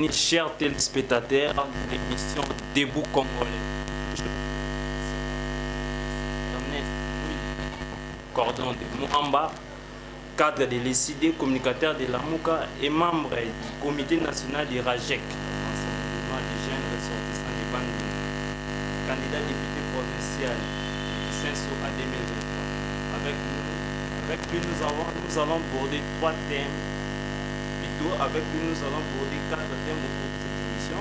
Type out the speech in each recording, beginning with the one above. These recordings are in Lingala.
bienvenue, chers téléspectateurs, à l'émission Debout Congolais. Ernest Cordon de Moamba, cadre de l'ECD, communicateur de la MOUCA et membre du comité national du RAJEC, Rassemblement des jeunes ressortissants du Bandung, candidat député provincial de Saint-Sou à 2023. Avec lui, nous allons border 3 thèmes. Avec lui, nous allons aborder 4 thèmes au cours de cette émission.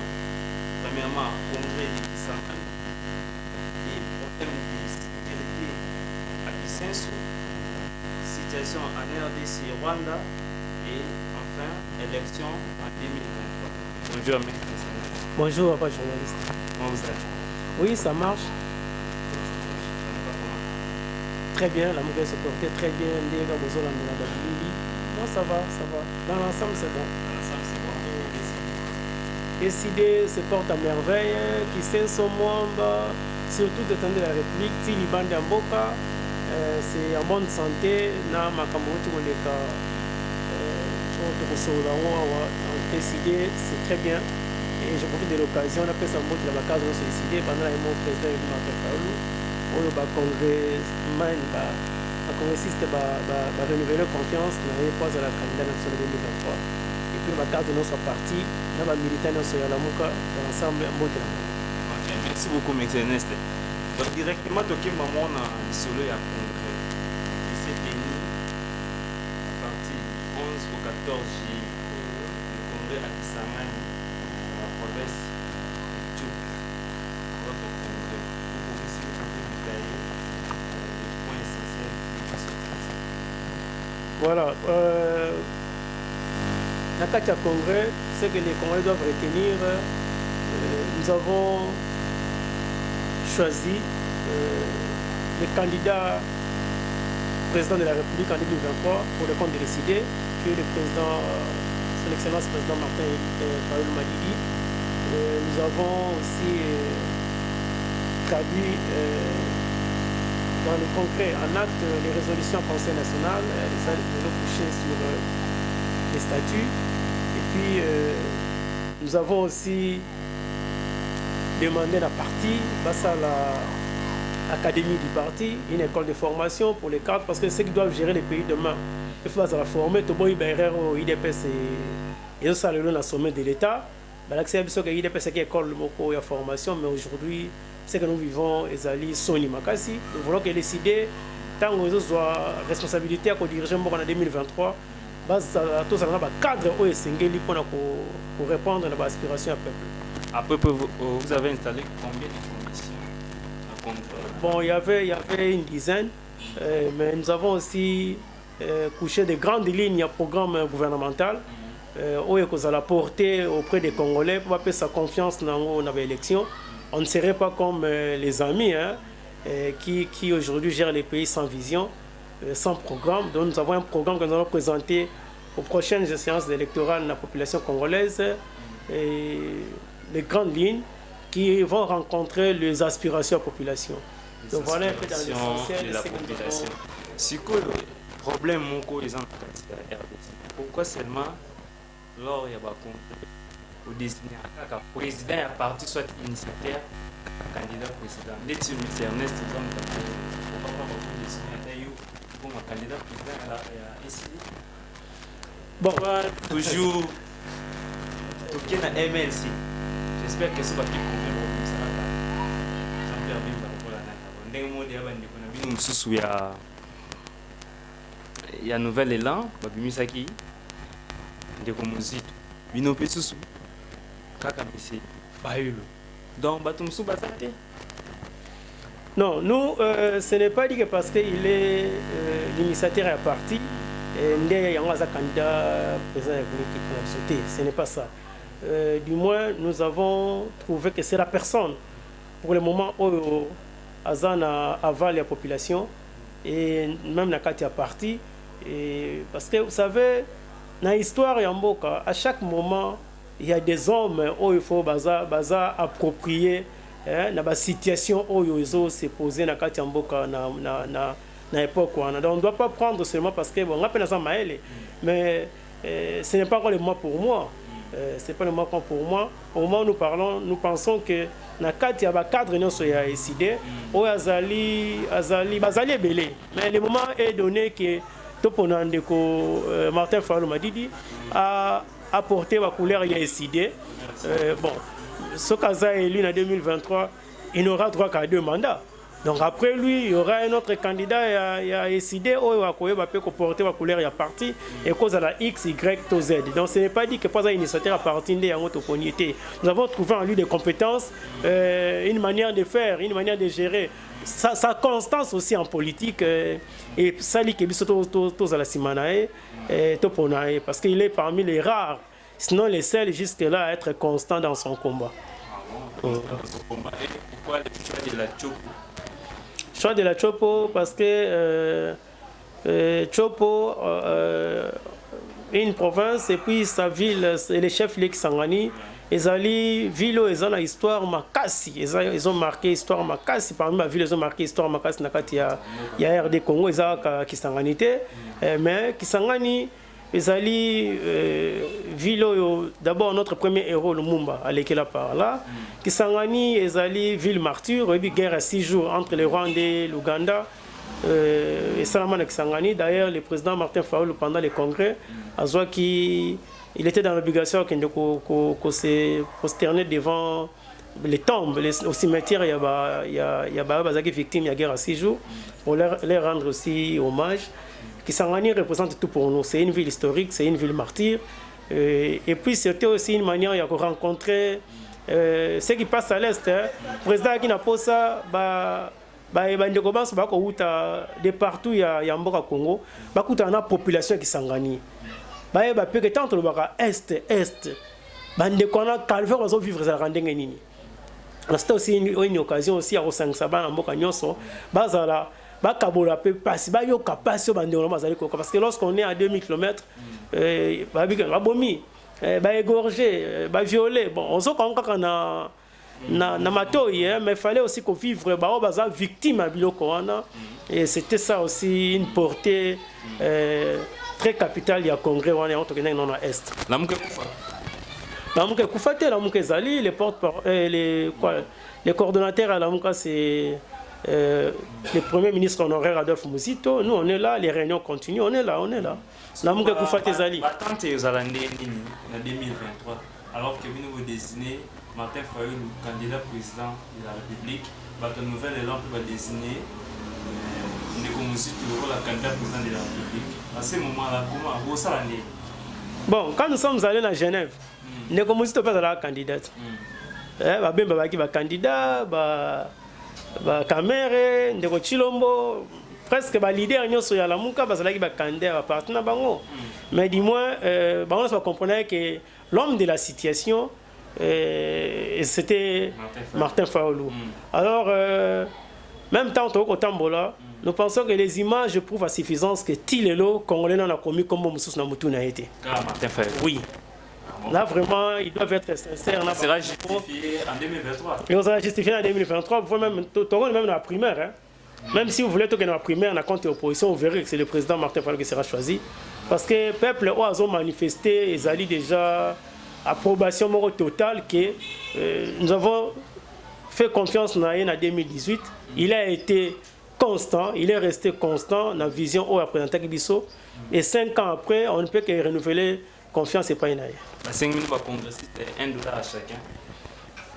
Premièrement, congrès de Kisangani et problème de sécurité à Kisenso, situation en RDC Rwanda et enfin, élection en 2023. Bonjour, M. Bonjour, papa journaliste. Comment vous allez? Oui, ça marche. Très bien, la nouvelle se portait très bien. Non, ça va, ça va. Dans l'ensemble, c'est bon. Dans l'ensemble, c'est bon. Décidé se porte à merveille. Qui sait son monde, surtout de de la République, Tili Bande Mboka, c'est en bonne santé. Na Makamoto Moleka, décidé, c'est très bien. Et je profite de l'occasion, on appelle ça mot de la case, on s'est décidé pendant les mots président de Marc Faoulou, on a congrès, la congressiste va renouveler confiance dans les postes de la candidat nationale 2023. Et puis la carte de notre parti, dans la militaire nationale de la MOUCA, dans l'ensemble, en mode de la MOUCA. Merci beaucoup, M. Ernest. Donc, directement, toqué maman dans le solo et à congrès. Et c'est tenu à partir du 11 au 14 juillet, le congrès à Kisangani, dans la province de Tchouk. Votre congrès, vous pouvez aussi vous détailler les points essentiels. Voilà. Dans le congrès, ce que les Congolais doivent retenir, nous avons choisi le candidat président de la République en 2023 pour le compte de l'ECD, qui est le président, son excellence président Martin Faoulou Madidi. Nous avons aussi traduit dans le concret, en acte, les résolutions du Conseil national, les allons coucher sur les statuts. Et puis, nous avons aussi demandé à la partie, à l'académie du parti, une école de formation pour les cadres, parce que c'est ceux qui doivent gérer les pays demain. Il faut la former, tout le monde au IDPS et au salaire dans le sommet de l'État. C'est l'IDPS qui est école de formation, mais aujourd'hui, c'est que nous vivons, Ezali, Soni Makasi. Nous voulons que décider, tant que nous avons la responsabilité à diriger en 2023, tous les cadres pour répondre à l'aspiration à peuple. À peu près, vous avez installé combien de commissions à contrôle? Bon, il y avait une dizaine, mais nous avons aussi couché de grandes lignes à programme gouvernemental. Où ils ont porté auprès des Congolais pour appeler sa confiance dans l'élection. On ne serait pas comme les amis qui aujourd'hui gèrent les pays sans vision, sans programme. Donc nous avons un programme que nous allons présenter aux prochaines séances électorales de la population congolaise, et les grandes lignes qui vont rencontrer les aspirations de la population. Donc voilà un peu dans l'essentiel de la population. C'est quoi le problème qu'ils ont en RDC? Pourquoi seulement lors il y a au désigner un président et parti soit initiateur candidat président. L'étude M. Ernest comme candidat président à ici. Bon, toujours tout na MLC. J'espère que ce va plus comprendre comme ça. Jean-Pierre Bimba pour la nata. Ndenge mode ya bandi kuna bino mususu ya nouvel élan babimisaki ndeko muzito bino pe susu kaka misi Faoulou. Donc bato mususu basate. Non, nous, ce n'est pas dit que parce qu'il est l'initiateur à parti, il y a un candidat président de la République qui peut sauter. Ce n'est pas ça. Du moins, nous avons trouvé que c'est la personne, pour le moment, où Azana avale la population, et même dans le parti. Parce que vous savez, dans l'histoire de Mboka, à chaque moment, il y a des hommes où il faut approprier la situation où ils se posé dans la Mboka na l'époque. On ne doit pas prendre seulement parce que bon, on appelle ça Maël, mais ce n'est pas encore le moment pour moi. c'est pas le moment pour moi. Au moment où nous pensons que na kati ya ba cadre nyonso ya SID oyo azali ebele, mais le moment est donné que topona ndeko Martin Fayulu Madidi a apporté la couleur ya SID. Bon, ce cas élu en 2023, il n'aura droit qu'à 2 mandats. Donc après lui, il y aura un autre candidat, il y a SID, qui va porter la couleur de parti et cause à la X, Y, Z. Donc ce n'est pas dit que pas un initiateur à partir de notre communauté. Nous avons trouvé en lui des compétences, une manière de faire, une manière de gérer. Sa constance aussi en politique, et ça lui qui est à la Simanae, parce qu'il est parmi les rares, sinon les seuls jusque-là à être constant dans son combat. Pourquoi le choix de la Chopo? Choix de la Chopo parce que Chopo une province et puis sa ville, les chefs liés Kisangani, ils allaient ville où ils ont histoire makasi, ils ont marqué histoire makasi parmi ma ville, ils ont marqué histoire makasi nakati ya RD Congo, ils ont Kisanganité, mais Kisangani ils allaient ville d'abord notre premier héros Lumumba allait là par là, Kisangani ils allaient ville martyre, et puis guerre à 6 jours entre le Rwanda et l'Ouganda. Et Salaman Kisangani, d'ailleurs le président Martin Fayulu pendant les congrès a dit qu'il était dans l'obligation de se prosterner devant les tombes, au cimetière, il y a des victimes de la guerre à 6 jours, pour leur rendre aussi hommage. Kisangani représente tout pour nous, c'est une ville historique, c'est une ville martyre, et puis c'était aussi une manière de rencontrer ceux qui passent à l'Est. Le président qui n'a pas ça, de partout il y a Mboka Congo, la population qui s'engage. Peut-être tant le est, bande kona calvaire ozo vivre za randenge nini. C'est aussi une occasion aussi à Rosangsa ba Mboka nyonso bazala bakabola pe pasi ba yo kapasio bande normalement zali koka parce que lorsqu'on est à 2000 km ba bomi ba égorger ba violer bon on se kaka na matoi, mais il fallait aussi qu'on vivre baza victime à biloko wana, et c'était ça aussi une portée très capitale il y a congrès wana entre dans l'est. La Koufate, la Mouké Zali, les les coordonnateurs à la Mouka, c'est le premier ministre honoraire Adolphe Mouzito. Nous on est là, les réunions continuent, on est là. La Mouké Koufate Zali. Attente aux Alandais en 2023, alors que vous désignez Martin Fayulu, candidat président de la République, votre nouvelle élan va désigner Ndeko Mouzito, la candidat président de la République. À ce moment-là, comment vous allez? Bon, quand nous sommes allés à Genève, Ndeko Mouzito pas la candidate. Ba candidat, Kamere, Ndeko Chilombo, presque ba leader nyonso ya la Mouka ba candidat ba partenaire bango. Mais dis-moi, on se comprenait que l'homme de la situation c'était Martin Fayulu. Alors, même tant au Tambola, nous pensons que les images prouvent à suffisance que Tilelo, Congolais, n'a commis comme Moussous Namutu n'a été. Martin Fayulu. Oui. Là, vraiment, ils doivent être sincères. Ça sera justifié en 2023. Et on sera justifié en 2023. Vous même dans la primaire. Hein. Même si vous voulez que dans la primaire, on a compte opposition, vous verrez que c'est le président Martin Fayulu qui sera choisi. Parce que le peuple a manifesté, ils allaient déjà. Approbation totale que nous avons fait confiance en 2018. Il a été constant, il est resté constant dans la vision au représentant Kibiso. Et 5 ans après, on ne peut que renouveler confiance et pas une aille. 5 minutes par congressiste, $1 à chacun.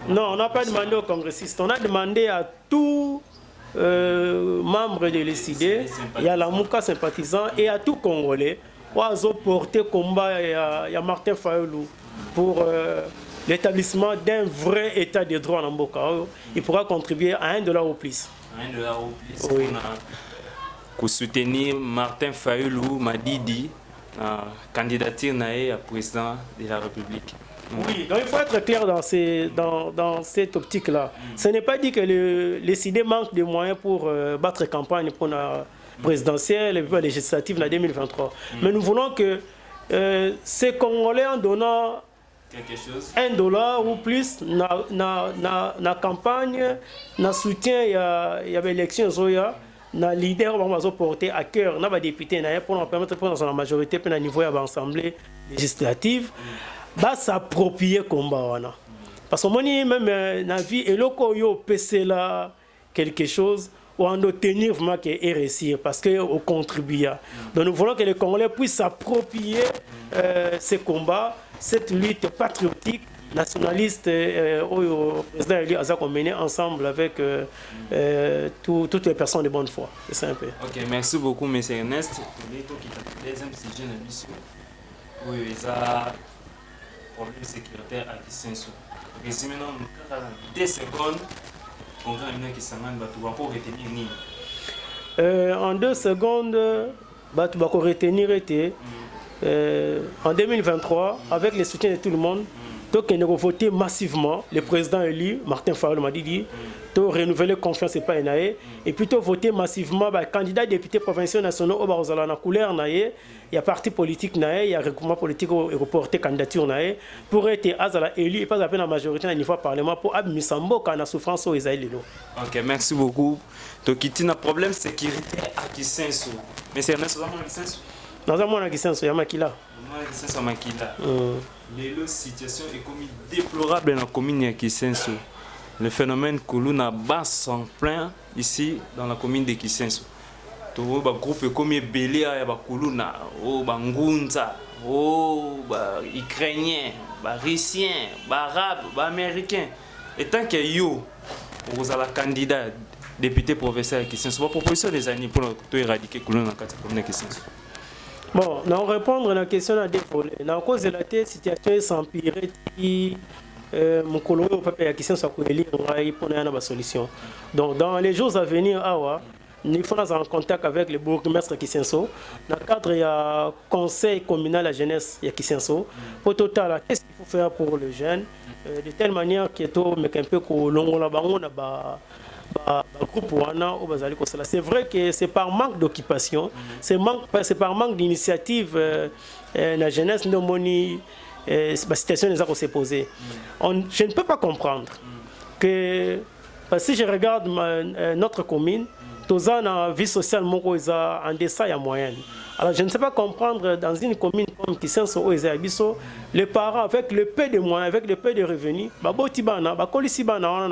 Non, on n'a pas demandé aux congressistes. On a demandé à tous membres de l'ECD, il y a la Mouka sympathisant et à tout Congolais, oiseau porté combat, il y a Martin Fayulu. Pour l'établissement d'un vrai état de droit en Mboka, il pourra contribuer à $1 au plus. $1 au plus. Oui. Pour soutenir Martin Fayulu Madidi, candidature à président de la République. Oui, donc il faut être clair dans cette optique-là. Ce n'est pas dit que les CID manquent de moyens pour battre campagne pour la présidentielle et la législative en 2023. Mais nous voulons que ces Congolais en donnant quelque chose. $1 ou plus na campagne, na soutien il y a l'élection zoya, na leader on va porter à cœur, na ba député na pour nous permettre de prendre la majorité pour le niveau de l'Assemblée législative. va s'approprier combat. Parce que moi, même dans la vie, et le yo PC là quelque chose, ou en obtenir vraiment et réussir, parce qu'on contribue. Donc nous voulons que les Congolais puissent s'approprier ces combats, cette lutte patriotique, nationaliste, au président Eli Azak ont mené ensemble avec toutes les personnes de bonne foi. C'est simple. Ok, merci beaucoup, M. Ernest. Deuxième sujet de l'émission. Oui, ça problème sécuritaire à Kisenso. Résumé dans 2 secondes. En 2 secondes, tu vas retenir en 2023, avec le soutien de tout le monde, donc il a voté massivement. Le président élu, Martin Fayulu m'a dit, de renouveler confiance et pas Enaé, et plutôt voter massivement candidat député provincial national au Barzala na couleur naé, il y a parti politique naé, il y a regroupement politique et reporter candidature naé pour être Azala élu et pas à peine la majorité au niveau parlement pour Abmisambo quand la souffrance au Israël. Ok, merci beaucoup. Donc il y a un problème sécurité à Kisenso. Mais c'est Ernest Ozama Kisenso. Dans un monde à Kisenso, il y a Makila. La situation économique déplorable dans la commune de Kisenso. Le phénomène Kuluna basse en plein ici dans la commune de Kisenso. Tout le groupe comme Belia, Kuluna, Ngunza, Ukrainien, Russien, Arabe, Américain. Et tant que yo, vous avez un candidat député provincial à Kisenso, la proposition des années pour éradiquer Kuluna dans la commune de Kisenso. Bon, nous répondre à la question à des volets. Dans cause de la situation est s'empirer, mon collègue au papier qui sont pour une solution. Donc, dans les jours à venir, nous sommes en contact avec le bourgmestre Kisenso. Dans le cadre du conseil communal à la jeunesse de Kisenso, au total, qu'est-ce qu'il faut faire pour les jeunes de telle manière que un peu c'est vrai que c'est par manque d'occupation, c'est par manque d'initiative la jeunesse la situation nous a posée. Je ne peux pas comprendre que si je regarde notre commune, tous en vie sociale en deçà il y a moyenne. Alors je ne sais pas comprendre dans une commune comme Kisenso les parents avec le peu de moyens, avec le peu de revenus, on n'a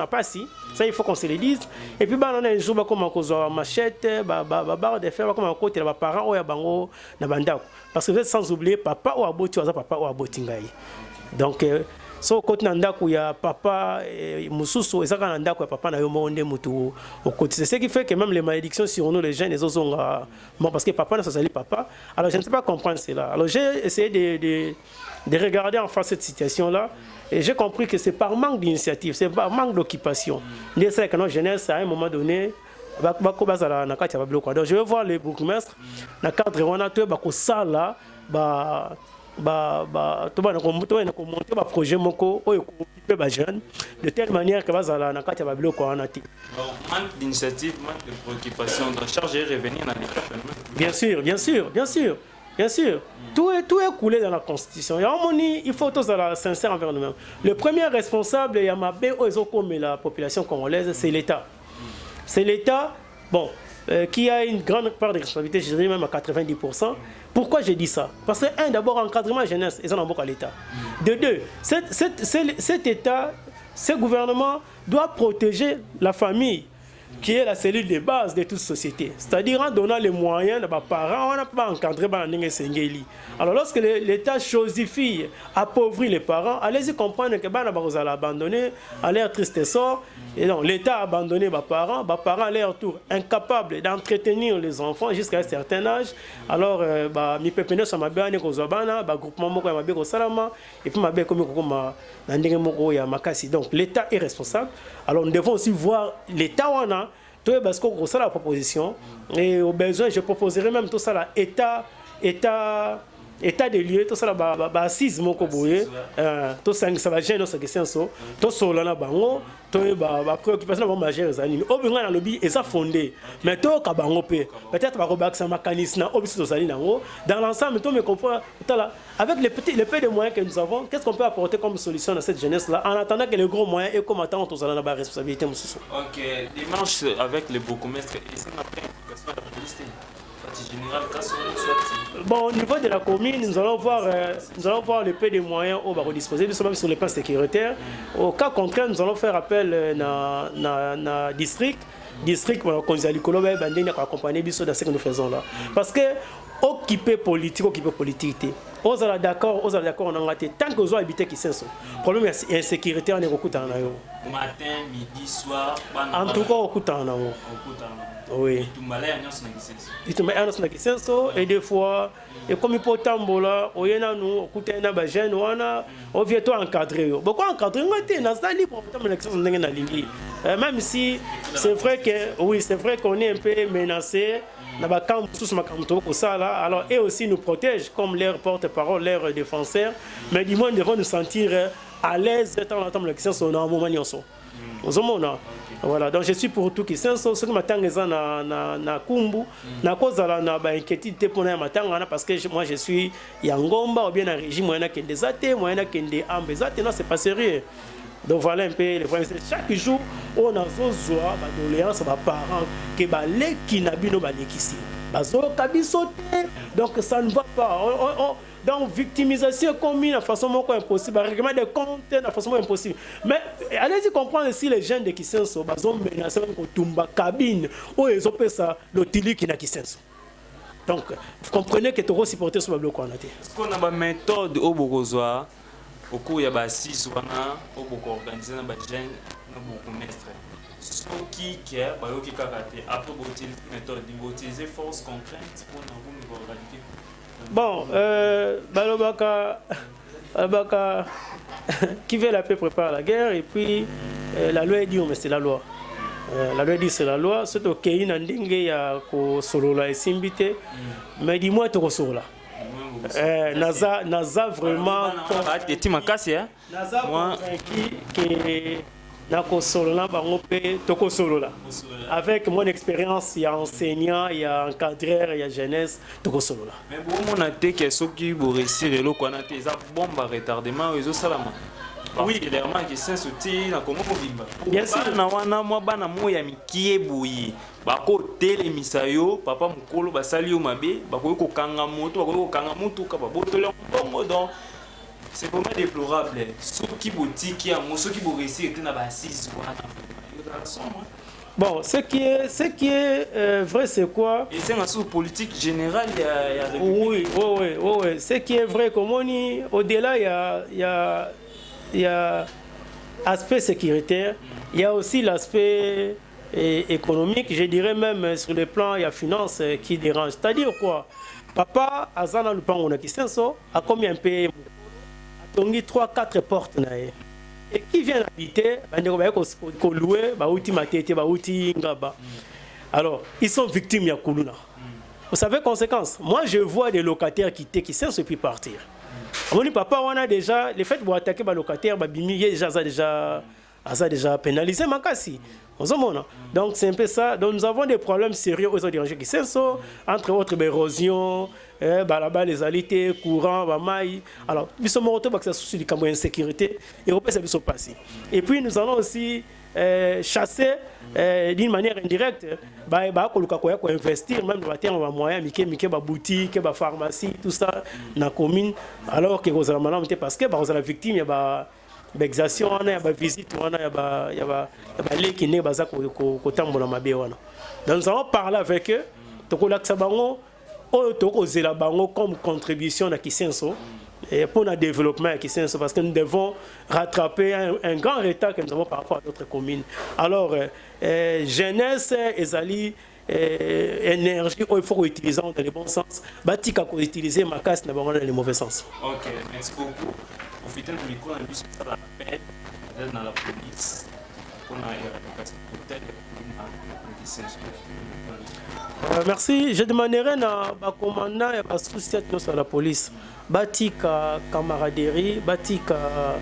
pas si, ça il faut qu'on se le dise. Et puis on a un jour comme on machette, barre de fer, comme on côté les parents ou bango na bandako. Parce que vous êtes sans oublier papa ou aboti ou papa ou abotingai. Donc so côté nandako ya papa mususu ezaka nandako ya papa na yo monde mutu au côté. C'est ce qui fait que même les malédictions sur nous les jeunes les autres ont parce que papa ne s'appelle papa. Alors je ne sais pas comprendre cela. Alors j'ai essayé de regarder en face cette situation là et j'ai compris que c'est par manque d'initiative, c'est par manque d'occupation. C'est ça que notre jeunesse à un moment donné donc je vais voir les bourgmestres dans le cadre de sala projet de telle manière que manque d'initiative, manque de préoccupation, de charge et revenir dans les cas. Bien sûr. Tout est coulé dans la Constitution. Il faut tous être sincère envers nous-mêmes. Le premier responsable, comme la population congolaise, c'est l'État. C'est l'État qui a une grande part de responsabilité, je dirais même à 90%. Pourquoi je dis ça? Parce que, d'abord, encadrement jeunesse, ils en ont beaucoup à l'État. De deux, cet État, ce gouvernement doit protéger la famille, qui est la cellule de base de toute société. C'est-à-dire en donnant les moyens de nos parents, on n'a pas encadré les. Alors lorsque l'État chosifie, appauvrit les parents, allez-y comprendre que vous allez abandonner à leur triste sort. Et donc l'État a abandonné les parents à leur tour incapables d'entretenir les enfants jusqu'à un certain âge. Alors, mi pépéné ça m'a bien groupement moko ya mabeko salama et puis mabé comme na ndenge moko ya makasi. Donc l'État est responsable. Alors nous devons aussi voir l'État wana toi parce qu'on ça la proposition et au besoin je proposerai même tout ça là état des lieux tout ça là assise moko boye tout ça va gêner nos questions tout solo na bango to préoccupation ba majeure zanini obinga na lobby et ça fondé mais to ka bango peut-être ba robaksa mécanisme na obiso zali nango dans l'ensemble to me comprend là avec les peu de moyens que nous avons qu'est-ce qu'on peut apporter comme solution dans cette jeunesse là en attendant que les gros moyens et comme attend tous na ba responsabilité mususu. OK, dimanche avec les bourgmestres et ça n'a pas implication de la police. général soit. Bon, au niveau de la commune, nous allons voir le peu de moyens au baron disposer, même sur le plan sécuritaire. Au cas contraire, nous allons faire appel na district, quand ils allaient accompagner dans ce que nous faisons là. Parce que occuper politique, aux allons d'accord, on a raté. Tant que vous habitez qui sont, problème insécurité on est au matin, midi, soir. En tout cas, au oui. Et des fois, et comme il faut tambola, on y a nous, on coûte un bagage, on vient tout encadrer. Pourquoi encadrer? On est dans la libre même si c'est vrai que oui, c'est vrai qu'on est un peu menacé. Alors, eux aussi nous protègent comme leurs porte-parole, leurs défenseurs, mais du moins, nous devons nous sentir à l'aise dans l'entendre l'élection sur un moment. Voilà, donc je suis pour tout qui sont ceux qui m'attendent na kumbu na cause na ba inquiétude pour na matanga parce que moi je suis yangomba ou bien un régime moyen que des athées moyen que des ambezate non c'est pas sérieux. Donc voilà un peu les problèmes. Chaque jour on a zozoa ba doléance ba parents que ba leki na bino ba lekisi bazo kabisote donc ça ne va pas. Donc, victimisation commune de façon impossible, règlement des comptes de façon impossible. Mais allez-y comprendre si les jeunes de Kisenso sont menacés avec Tumba cabine ou ils ont fait ça, l'otili qui n'a Kisenso. Donc, vous comprenez que tu as supporté ce bloc. Est-ce qu'on a une méthode au Bogozoa, au cours il y a 6 ou au Bogo organisé dans les jeunes, dans beaucoup mestre. Ce qui est, après utiliser méthode, utiliser force contrainte pour nous organiser. Bon, Balobaka, qui veut la paix prépare la guerre, et puis la loi dit, mais c'est la loi. La loi dit c'est la loi, c'est ok, il y a un solo là et simbité, mais dis-moi tu solo là. Naza vraiment. Naza convaincu que avec mon expérience, il y a enseignant, il y a encadreur, il y a jeunesse, tout solo là. Mais bon, on a dit que ceux qui vont réussir et l'eau qu'on a des bombes à retardement aux salama. Oui, les remarques qui sont sortis dans comment on vit. Bien sûr, na wana moi bana moya mikie boyi. Bako tele misayo, papa mukolo basali yo mabe, bako ko kanga moto, bako ko kanga moto ka ba botole mbongo donc c'est vraiment déplorable. Ceux qui boutique, ceux qui vont réussir étaient dans la 6 bon, ce qui est vrai, c'est quoi? Et c'est une politique générale, il y a oui. Ce qui est vrai, comme on dit, au-delà, il y a aspect sécuritaire, il y a aussi l'aspect économique, je dirais même sur le plan, il y a finance qui dérange. C'est-à-dire quoi? Papa, Azana le pan on a qui a combien de pays? Donc, 3-4 portes. Et qui vient habiter, alors, ils sont victimes de Kuluna. Vous savez, conséquence, moi je vois des locataires quitter, qui sont puis partir. Mon papa, on a déjà, le fait de attaquer les locataires, déjà pénalisé Makassi. Donc c'est un peu ça. Donc nous avons des problèmes sérieux aux autres qui sont entre autres l'érosion, les alités, courant, bamaï. Alors, nous sommes en train de souci de l'insécurité et on peut se passer. Et puis nous allons aussi chasser d'une manière indirecte, investir même dans les moyens, des boutiques, des pharmacies, tout ça dans la commune, alors que vous avez parce que vous avez la victime, il y a l'exaction, il y a la visite, il y a les qui ne sont pas donc nous allons parler avec eux, comme contribution à Kisenso pour le développement à Kisenso parce que nous devons rattraper un grand retard que nous avons par rapport à d'autres communes. Alors, jeunesse, Ezali, énergie, il faut utiliser dans le bon sens. Batika pour utiliser ma casse dans le mauvais sens. Ok, merci beaucoup. Profitez du micro, on a vu ce que ça appelle dans la police pour l'éradication totale de Kisenso. Merci. Je demanderai à commandant et à souci de la police. Batika camaraderie, batika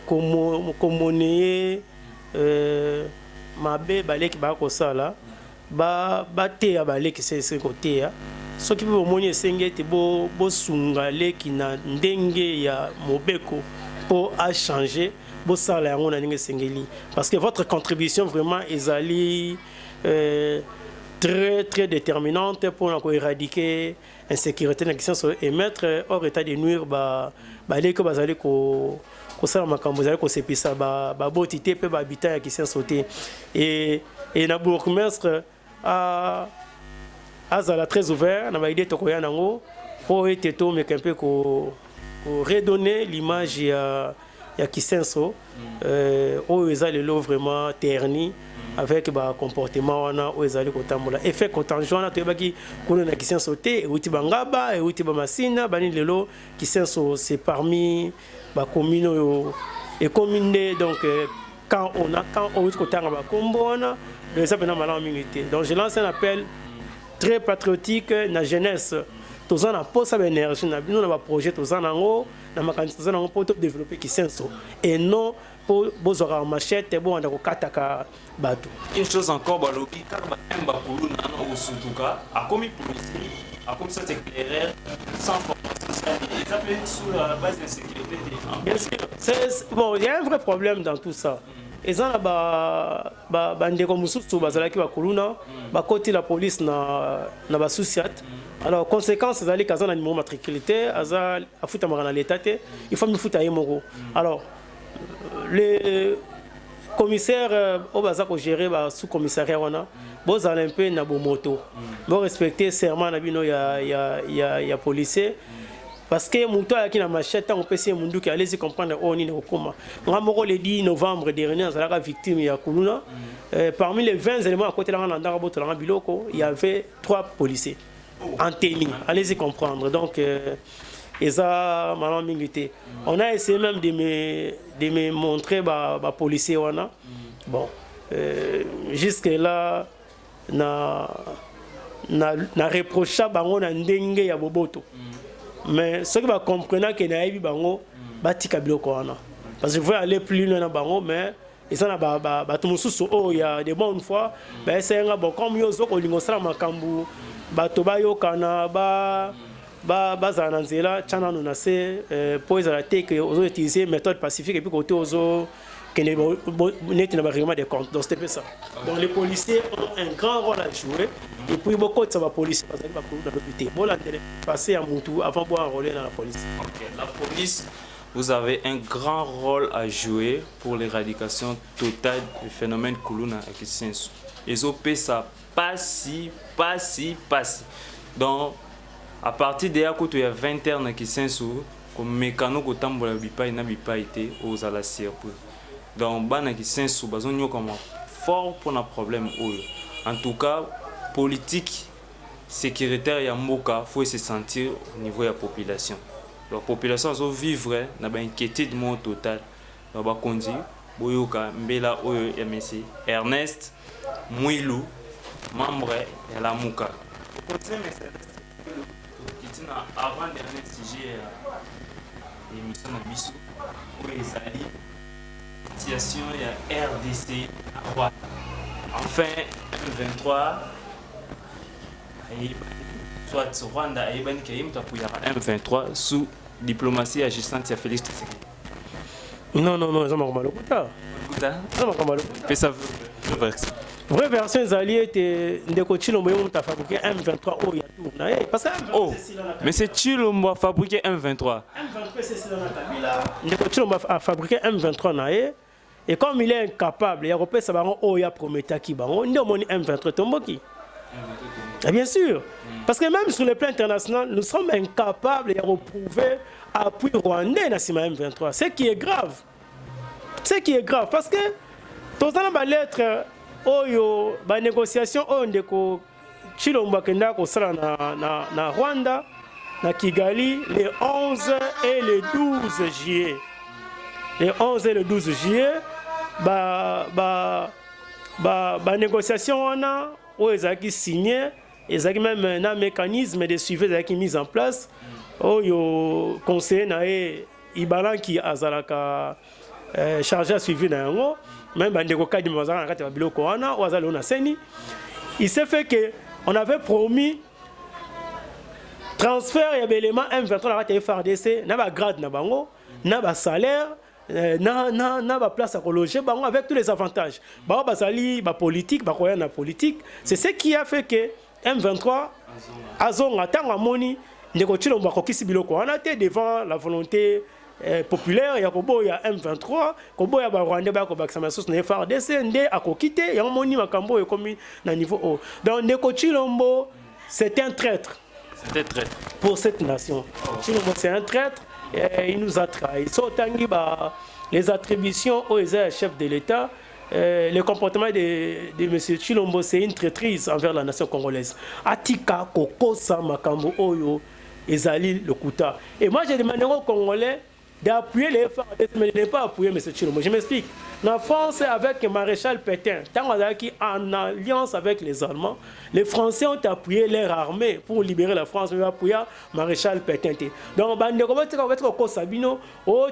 commoné, mabe balek bako sala, bate balek c'est côté. Ce qui veut monnaie senge te bo sungale qui na ndenge ya mobeko pour a changer, bo sala yango na ndenge sengeli. Parce que votre contribution vraiment ezali très déterminante pour éradiquer l'insécurité dans Kisenso et mettre hors état de nuire les que bazali ko sala makambo zali ko sepisa botité pe habitat ya Kisenso et na bourgmestre azala très ouvert na ba idée to koya nango pour être to mais un peu ko redonner l'image ya Kisenso où ils allaient vraiment terni avec le comportement où ils allaient kotambola effet contingent na to baki kono na Kisenso te uti bangaba et uti ba masina bani lelo Kisenso c'est parmi ba commune et commune donc quand on uti kotanga ba kombona les appels na malan minute donc je lance un appel très patriotique na jeunesse tous en posa énergie na bino na ba projet tous en ngo na makanisi tous en pour développer Kisenso et non pour bozora machette bon ndako kataka bato. Une chose encore balobi kaba emba kuluna na osutuka a commis policier a comme ça éclaireur sans formation ils appellent sous la base d'insécurité. Bien sûr, bon il y a un vrai problème dans tout ça. Ils ont ba ndeko mususu bazalaki ba kuluna ba côté la police na ba souciat. Alors conséquence zali kazana numéro matriculité aza afuta marana l'état il faut me futa yemoko. Alors les commissaires au baza ko gérer ba sous commissariat wana boza un peu na bo moto bo respecter serment na bino ya policier parce que mon toit qui na machette on peut essayer mundu qui allez y comprendre on ni okoma ngamoko le 10 novembre dernier azalaka victime ya kuluna parmi les 20 éléments à côté de la ndanga boto la biloko il y avait 3 policiers en tenue allez y comprendre donc on a essayé même de me montrer les policiers. Bon, jusque là, na reproché bango na ndenge ya boboto. Mais ce qui va comprendre que na yebi bango batika biloko wana. Parce que je veux aller plus loin na bango mais ils ont tout mususu oh il y a des bonnes fois mais c'est un bon comme yo zo ko lingosala makambu bato bayokana bazana nzela chana nous nase pour les attaquer que aux utiliser méthode pacifique et puis côté aux que net na règlement des comptes donc c'était ça. Donc les policiers ont un grand rôle à jouer et puis beaucoup de ça va police parce que va pour la réputer bon la passer à Moutou avant de enrôler dans la police. OK, la police vous avez un grand rôle à jouer pour l'éradication totale du phénomène kuluna à Kisenso. Les OP ça passe. Donc à partir de là, il y a 20 ans qui sont comme mécano qui tambola bipa na bipa été aux à la circuit. Donc bana qui sont sous bazon comme fort pour un problème. En tout cas, politique sécuritaire ya moka faut se sentir au niveau de la population. La population zo vivre na ba inquiétude mon total. Donc ba kondi boyoka mbela oyo ya monsieur Ernest Mouilou membre de la moka. Avant dernier sujet l'émission de Bissou où ils allaient situation il y a RDC à Rwanda. Enfin M23 soit Rwanda et Ibani Kayim M23 sous diplomatie agissante à Félix Tshisekedi. Non ça m'a mal au ça m'a mal au ça vraie version des alliés était ndeko Chilombo a fabriqué M23 oh il y a tout parce que oh mais c'est Chilombo a fabriqué M23 M23 c'est ça na Kabila ndeko Chilombo a fabriqué M23 naé et comme il est incapable il y a repéré ça baron oh il y a Prométhée qui baron ndemoni M23 tomboki et bien sûr parce que même sur le plan international nous sommes incapables de reprouver appui rwandais na sima M23 ce qui est grave parce que tous dans la lettre oyo ba négociation oyo ndeko Chilombo kenda ko sala na Rwanda na Kigali les 11 et le 12 juillet. Les 11 et le 12 juillet ba négociation wana oyo ezaki signé ezaki même un mécanisme de suivi ezaki mis en place oyo conseiller na Ibalan qui azalaka chargé à suivre na yango même il s'est fait que on avait promis transfert et élément M23 la FARDC na ba grade na bango na ba salaire na place à loger avec tous les avantages. Bazali politique, politique. C'est ce qui a fait que M23 azonga tanga moni ndeko Tshilombo akokisi biloko wana te devant la volonté populaire ya kobo ya M23 kobo ya ba Rwanda ba ko bakisama source na FARDC nde akokite ya moni makambo ekomi na niveau haut. Donc ndeko Tshilombo c'est un traître. C'était traître pour cette nation. Tshilombo c'est un traître et il nous a trahi. Sotangi ba les attributions aux chefs de l'État. Le comportement de M. Tshilombo, c'est une traîtrise envers la nation congolaise. Atika, Kokosa, Makambo, Oyo, Ezali, Lokuta. Et moi, j'ai demandé aux Congolais d'appuyer les FARDC, mais de ne pas appuyer M. Tshilombo. Je m'explique. La France, avec le maréchal Pétain, en alliance avec les Allemands, les Français ont appuyé leur armée pour libérer la France, mais appuyé le maréchal Pétain. Donc, Sabino, ont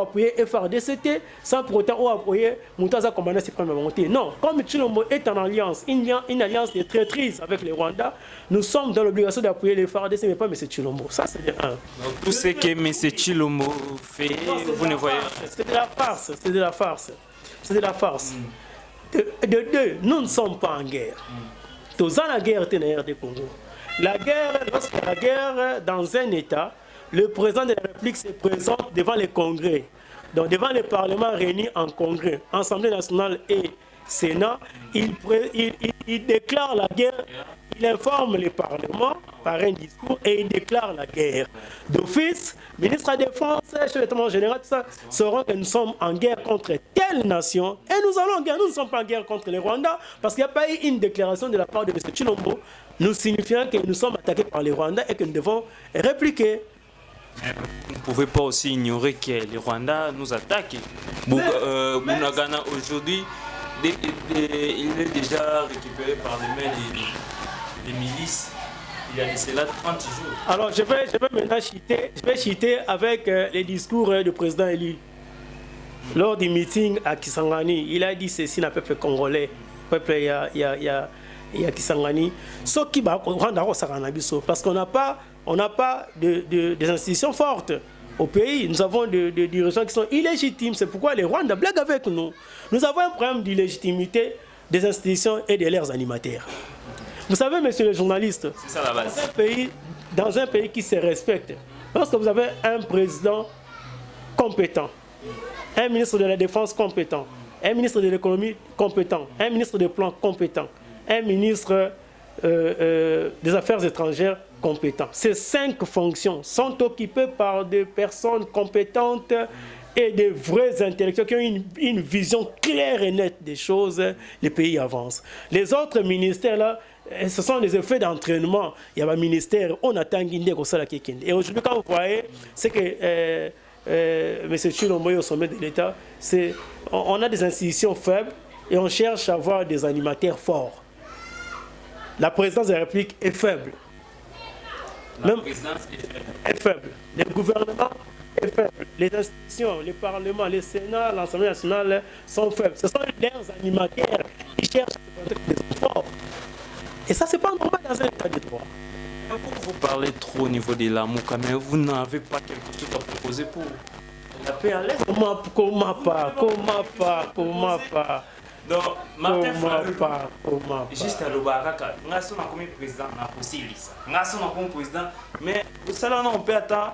appuyé FARDC sans pour autant appuyer Moutaza commandant ses premières volontés. Non, comme Tshilombo est en alliance, une alliance de traîtrise avec les Rwandais, nous sommes dans l'obligation d'appuyer les FARDC, mais pas M. Tshilombo. Ça, c'est de un. Donc, tout ce que M. Tshilombo fait, vous ne voyez pas. C'est de la farce, c'est de la farce. C'est de la farce. De deux, nous ne sommes pas en guerre. Tous en la guerre, c'est la Congo. La guerre, lorsqu'il y a la guerre dans un État, le président de la République se présente devant les congrès. Donc devant les parlements réunis en congrès, Assemblée nationale et Sénat, il déclare la guerre. Il informe le Parlement par un discours et il déclare la guerre. D'office, ministre de la Défense, chef d'état général, tout ça, sauront que nous sommes en guerre contre telle nation et nous allons en guerre. Nous ne sommes pas en guerre contre les Rwandais parce qu'il n'y a pas eu une déclaration de la part de M. Tshilombo nous signifiant que nous sommes attaqués par les Rwandais et que nous devons répliquer. Vous ne pouvez pas aussi ignorer que les Rwandais nous attaquent. Bunagana aujourd'hui, il est déjà récupéré par les mains des milices. Il y a de cela 30 jours. Alors je vais maintenant citer avec les discours du président élu. Lors du meeting à Kisangani, il a dit ceci dans le peuple congolais. Peuple il y a Kisangani. Ce qui va rendre parce qu'on n'a pas des institutions fortes au pays. Nous avons des dirigeants qui sont illégitimes. C'est pourquoi les Rwandais blaguent avec nous. Nous avons un problème d'illégitimité des institutions et de leurs animateurs. Vous savez, monsieur le journaliste, c'est ça la base. Dans un pays qui se respecte, lorsque vous avez un président compétent, un ministre de la Défense compétent, un ministre de l'économie compétent, un ministre des plans compétent, un ministre des Affaires étrangères compétent. Ces 5 fonctions sont occupées par des personnes compétentes et des vrais intellectuels qui ont une vision claire et nette des choses. Les pays avancent. Les autres ministères là, ce sont des effets d'entraînement. Il y a un ministère, on attend Guindé comme ça. Et aujourd'hui, quand vous voyez, c'est que M. Tshilombo au sommet de l'État, on a des institutions faibles et on cherche à avoir des animateurs forts. La présidence de la République est faible. La présidence est faible. Le gouvernement est faible. Les institutions, les parlements, les sénats, l'Assemblée nationale sont faibles. Ce sont leurs animateurs qui cherchent à se des forts. Et ça, c'est pas normal dans un état de droit. Vous parlez trop au niveau de la Mouka, mais vous n'avez pas quelque chose à proposer pour la paix à l'Est. Comment pas. Donc, Martin pas. Juste à l'Obaraka, nous sommes comme président, nous sommes comme président, mais ça, on peut attendre.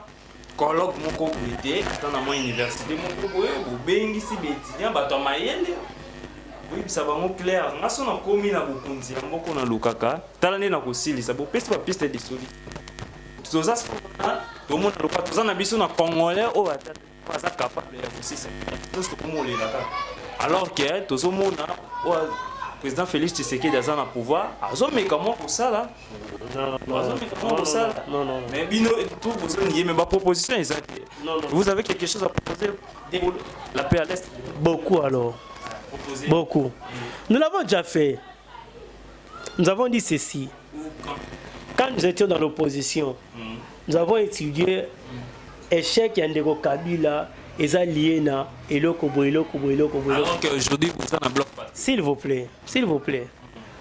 Colloque mon copropriété, dans mon université, mon copropriété, vous bénissez si étudiants, bateau maïende. Oui, ça va me clair. Nous sommes commis na bukunzi, amboko na lukaka. Talane na kosili, ça vous pèse pas piste de soli. Tout ça, tout le monde na lukaka, tout ça na biso na congolais, oh attends, pas ça capable de aussi ça. Tout ce que moi les là. Alors que tout ce monde na, oh président Félix Tshisekedi dans le pouvoir, azo mais comment pour ça là? Non. Mais bino tout vous avez mais ma proposition exacte. Vous avez quelque chose à proposer pour la paix à l'Est? Beaucoup alors. Beaucoup. Nous l'avons déjà fait. Nous avons dit ceci. Quand nous étions dans l'opposition, nous avons étudié échec Yandego Kabila et Zaliena et Lokobo. Alors qu'aujourd'hui vous êtes en bloc pas. S'il vous plaît.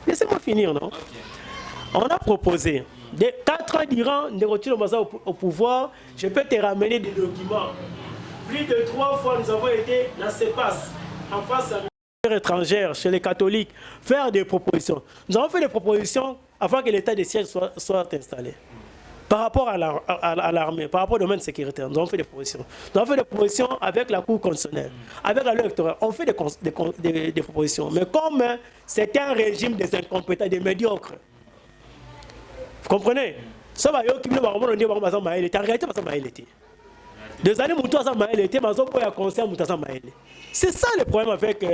Laissez-moi finir, non? Okay. On a proposé 4 ans d'Iran, au pouvoir, je peux te ramener des documents. Plus de 3 fois, nous avons été dans CEPAS, en face à l'Union étrangère, chez les catholiques, faire des propositions. Nous avons fait des propositions avant que l'état de siège soit installé. Par rapport à l'armée, par rapport au domaine sécuritaire, nous avons fait des propositions. Nous avons fait des propositions avec la Cour constitutionnelle, avec la loi électorale. On fait des propositions. Mais comme c'est un régime des incompétents, des médiocres, vous comprenez? Ça va, en réalité, des années, c'est ça le problème avec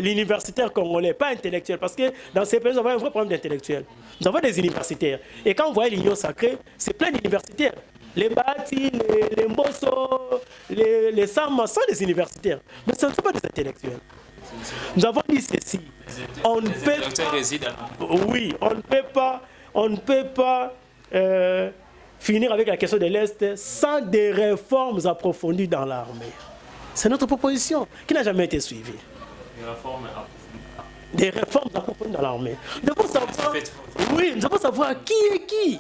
l'universitaire congolais, pas intellectuel, parce que dans ces pays, nous avons un vrai problème d'intellectuels. Nous avons des universitaires. Et quand vous voyez l'Union sacrée, c'est plein d'universitaires. Les Bati, les Mbosso, les Sama sont des universitaires. Mais ce ne sont pas des intellectuels. Nous avons dit ceci. On ne peut pas. Oui, on ne peut pas finir avec la question de l'Est sans des réformes approfondies dans l'armée. C'est notre proposition qui n'a jamais été suivie. Des réformes approfondies dans l'armée. Nous devons savoir, oui, nous devons savoir qui est qui.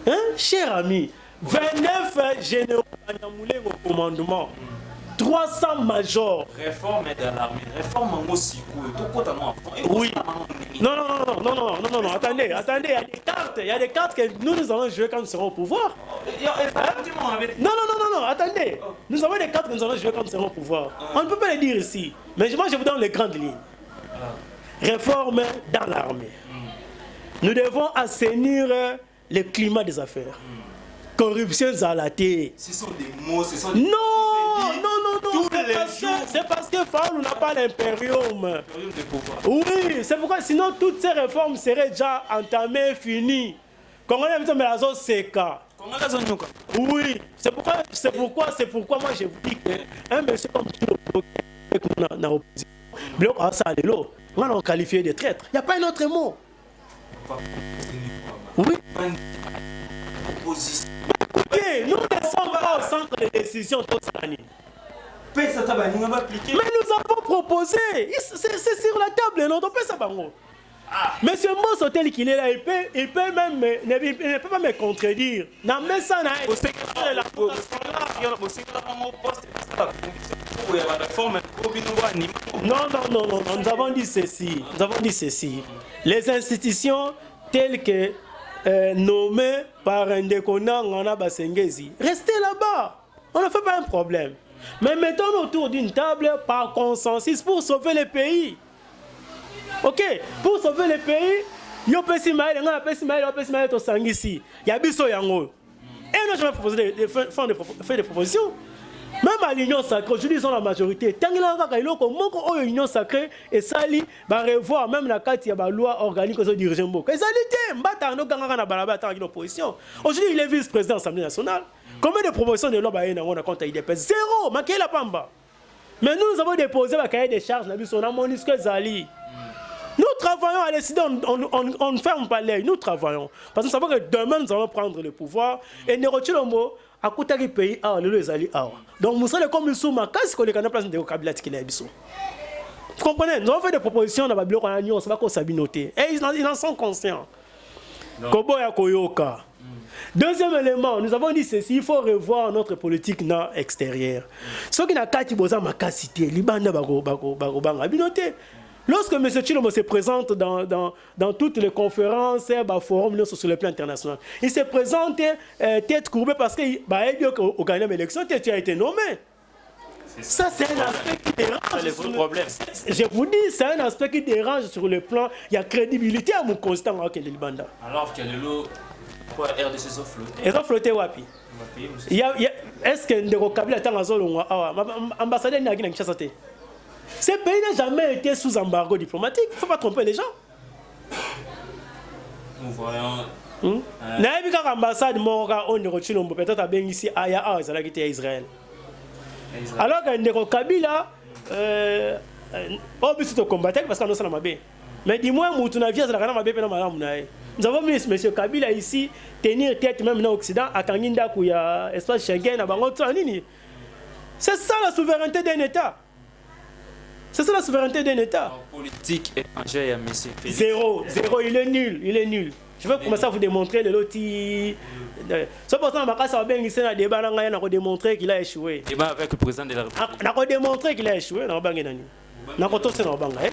Hein, cher ami, 29 généraux au commandement. 300 majors. Réforme dans l'armée, réforme aussi. Oui. Non, attendez, il y a des cartes que nous allons jouer quand nous serons au pouvoir. Non, attendez. Nous avons des cartes que nous allons jouer quand nous serons au pouvoir. On ne peut pas les dire ici. Mais moi, je vous donne les grandes lignes. Réforme dans l'armée. Nous devons assainir le climat des affaires. Corruption zalatée. Ce sont des mots, ce sont des... Non, c'est parce que Faoulou n'a pas l'impérium. Oui, c'est pourquoi sinon toutes ces réformes seraient déjà entamées, finies. Congolais, c'est cas. Oui, c'est pourquoi moi je vous dis qu'un monsieur comme l'opposition, on a qualifié de traître. Il n'y a pas un autre mot. Oui. Écoutez, nous ne sommes pas au centre de décision toute cette année. Mais nous avons proposé, c'est sur la table, non? Monsieur Moss Hotel qu'il est là, il peut même ne peut pas me contredire. Non, nous avons dit ceci. Les institutions telles que nommées par un déconnant Ngana Basengezi, restez là-bas. On ne fait pas un problème. Mais mettons autour d'une table par consensus pour sauver le pays. Ok, pour sauver le pays, il y a et nous jamais proposé de faire des propositions. Même à l'Union sacrée, aujourd'hui ils sont la majorité. Tant qu'il y a l'Union sacrée et Sali va revoir même la carte, il y a la loi organique aux dirigeants. Aujourd'hui il est vice-président de l'Assemblée nationale. Combien de propositions de loi on a compté IDP? Zéro, maquillé la pamba. Mais nous avons déposé la cahier des charges, on a monisque Zali. Nous travaillons à décider, on ne ferme pas l'œil, nous travaillons. Parce que nous savons que demain nous allons prendre le pouvoir et nous retirons à côté du pays, les alliés. Donc nous sommes comme nous sommes, qu'est-ce que les Canadiens placent de Kabila qui est Vous comprenez? Nous avons fait des propositions dans la Bible, on va qu'on s'abinoter. Et ils en sont conscients. Kobo ya Koyoka. Deuxième élément, nous avons dit ceci, il faut revoir notre politique extérieure. Ce qui n'a qu'à tiboza ma cité, libanda bago abinoter. Lorsque M. Tshilombo se présente dans toutes les conférences, forums sur le plan international, il se présente tête courbée parce qu'il a gagné l'élection, tu as été nommé. Ça, c'est un aspect qui dérange. Je vous dis, c'est un aspect qui dérange sur le plan. Il y a crédibilité à mon constat en Libanda. Alors que le RDC ont flotté. Ils ont flotté wapi. Est-ce que Ndeko Kabila est en zone ambassadeur n'a rien chassé? Ce pays n'a jamais été sous embargo diplomatique. Il ne faut pas tromper les gens. Nous voyons. N'a pas l'ambassade peut-être bien ici à Israël. Alors que Ndeko Kabila, on peut combattre parce qu'on a la mabé. Mais dis-moi, nous avons mis M. Kabila ici tenir tête même dans l'Occident à Kanginda où il y a espace Schengen à Bangotanini. C'est ça la souveraineté d'un État. C'est ça la souveraineté d'un État. En politique étrangère, il y a M. Zéro, il est nul. Je vais commencer à vous démontrer le loti. C'est pourtant ça va bien ici dans débat là on a démontré qu'il a échoué. Débat avec le président de la République. On a démontré qu'il a échoué dans bangé nani. Na koto c'est dans bangé.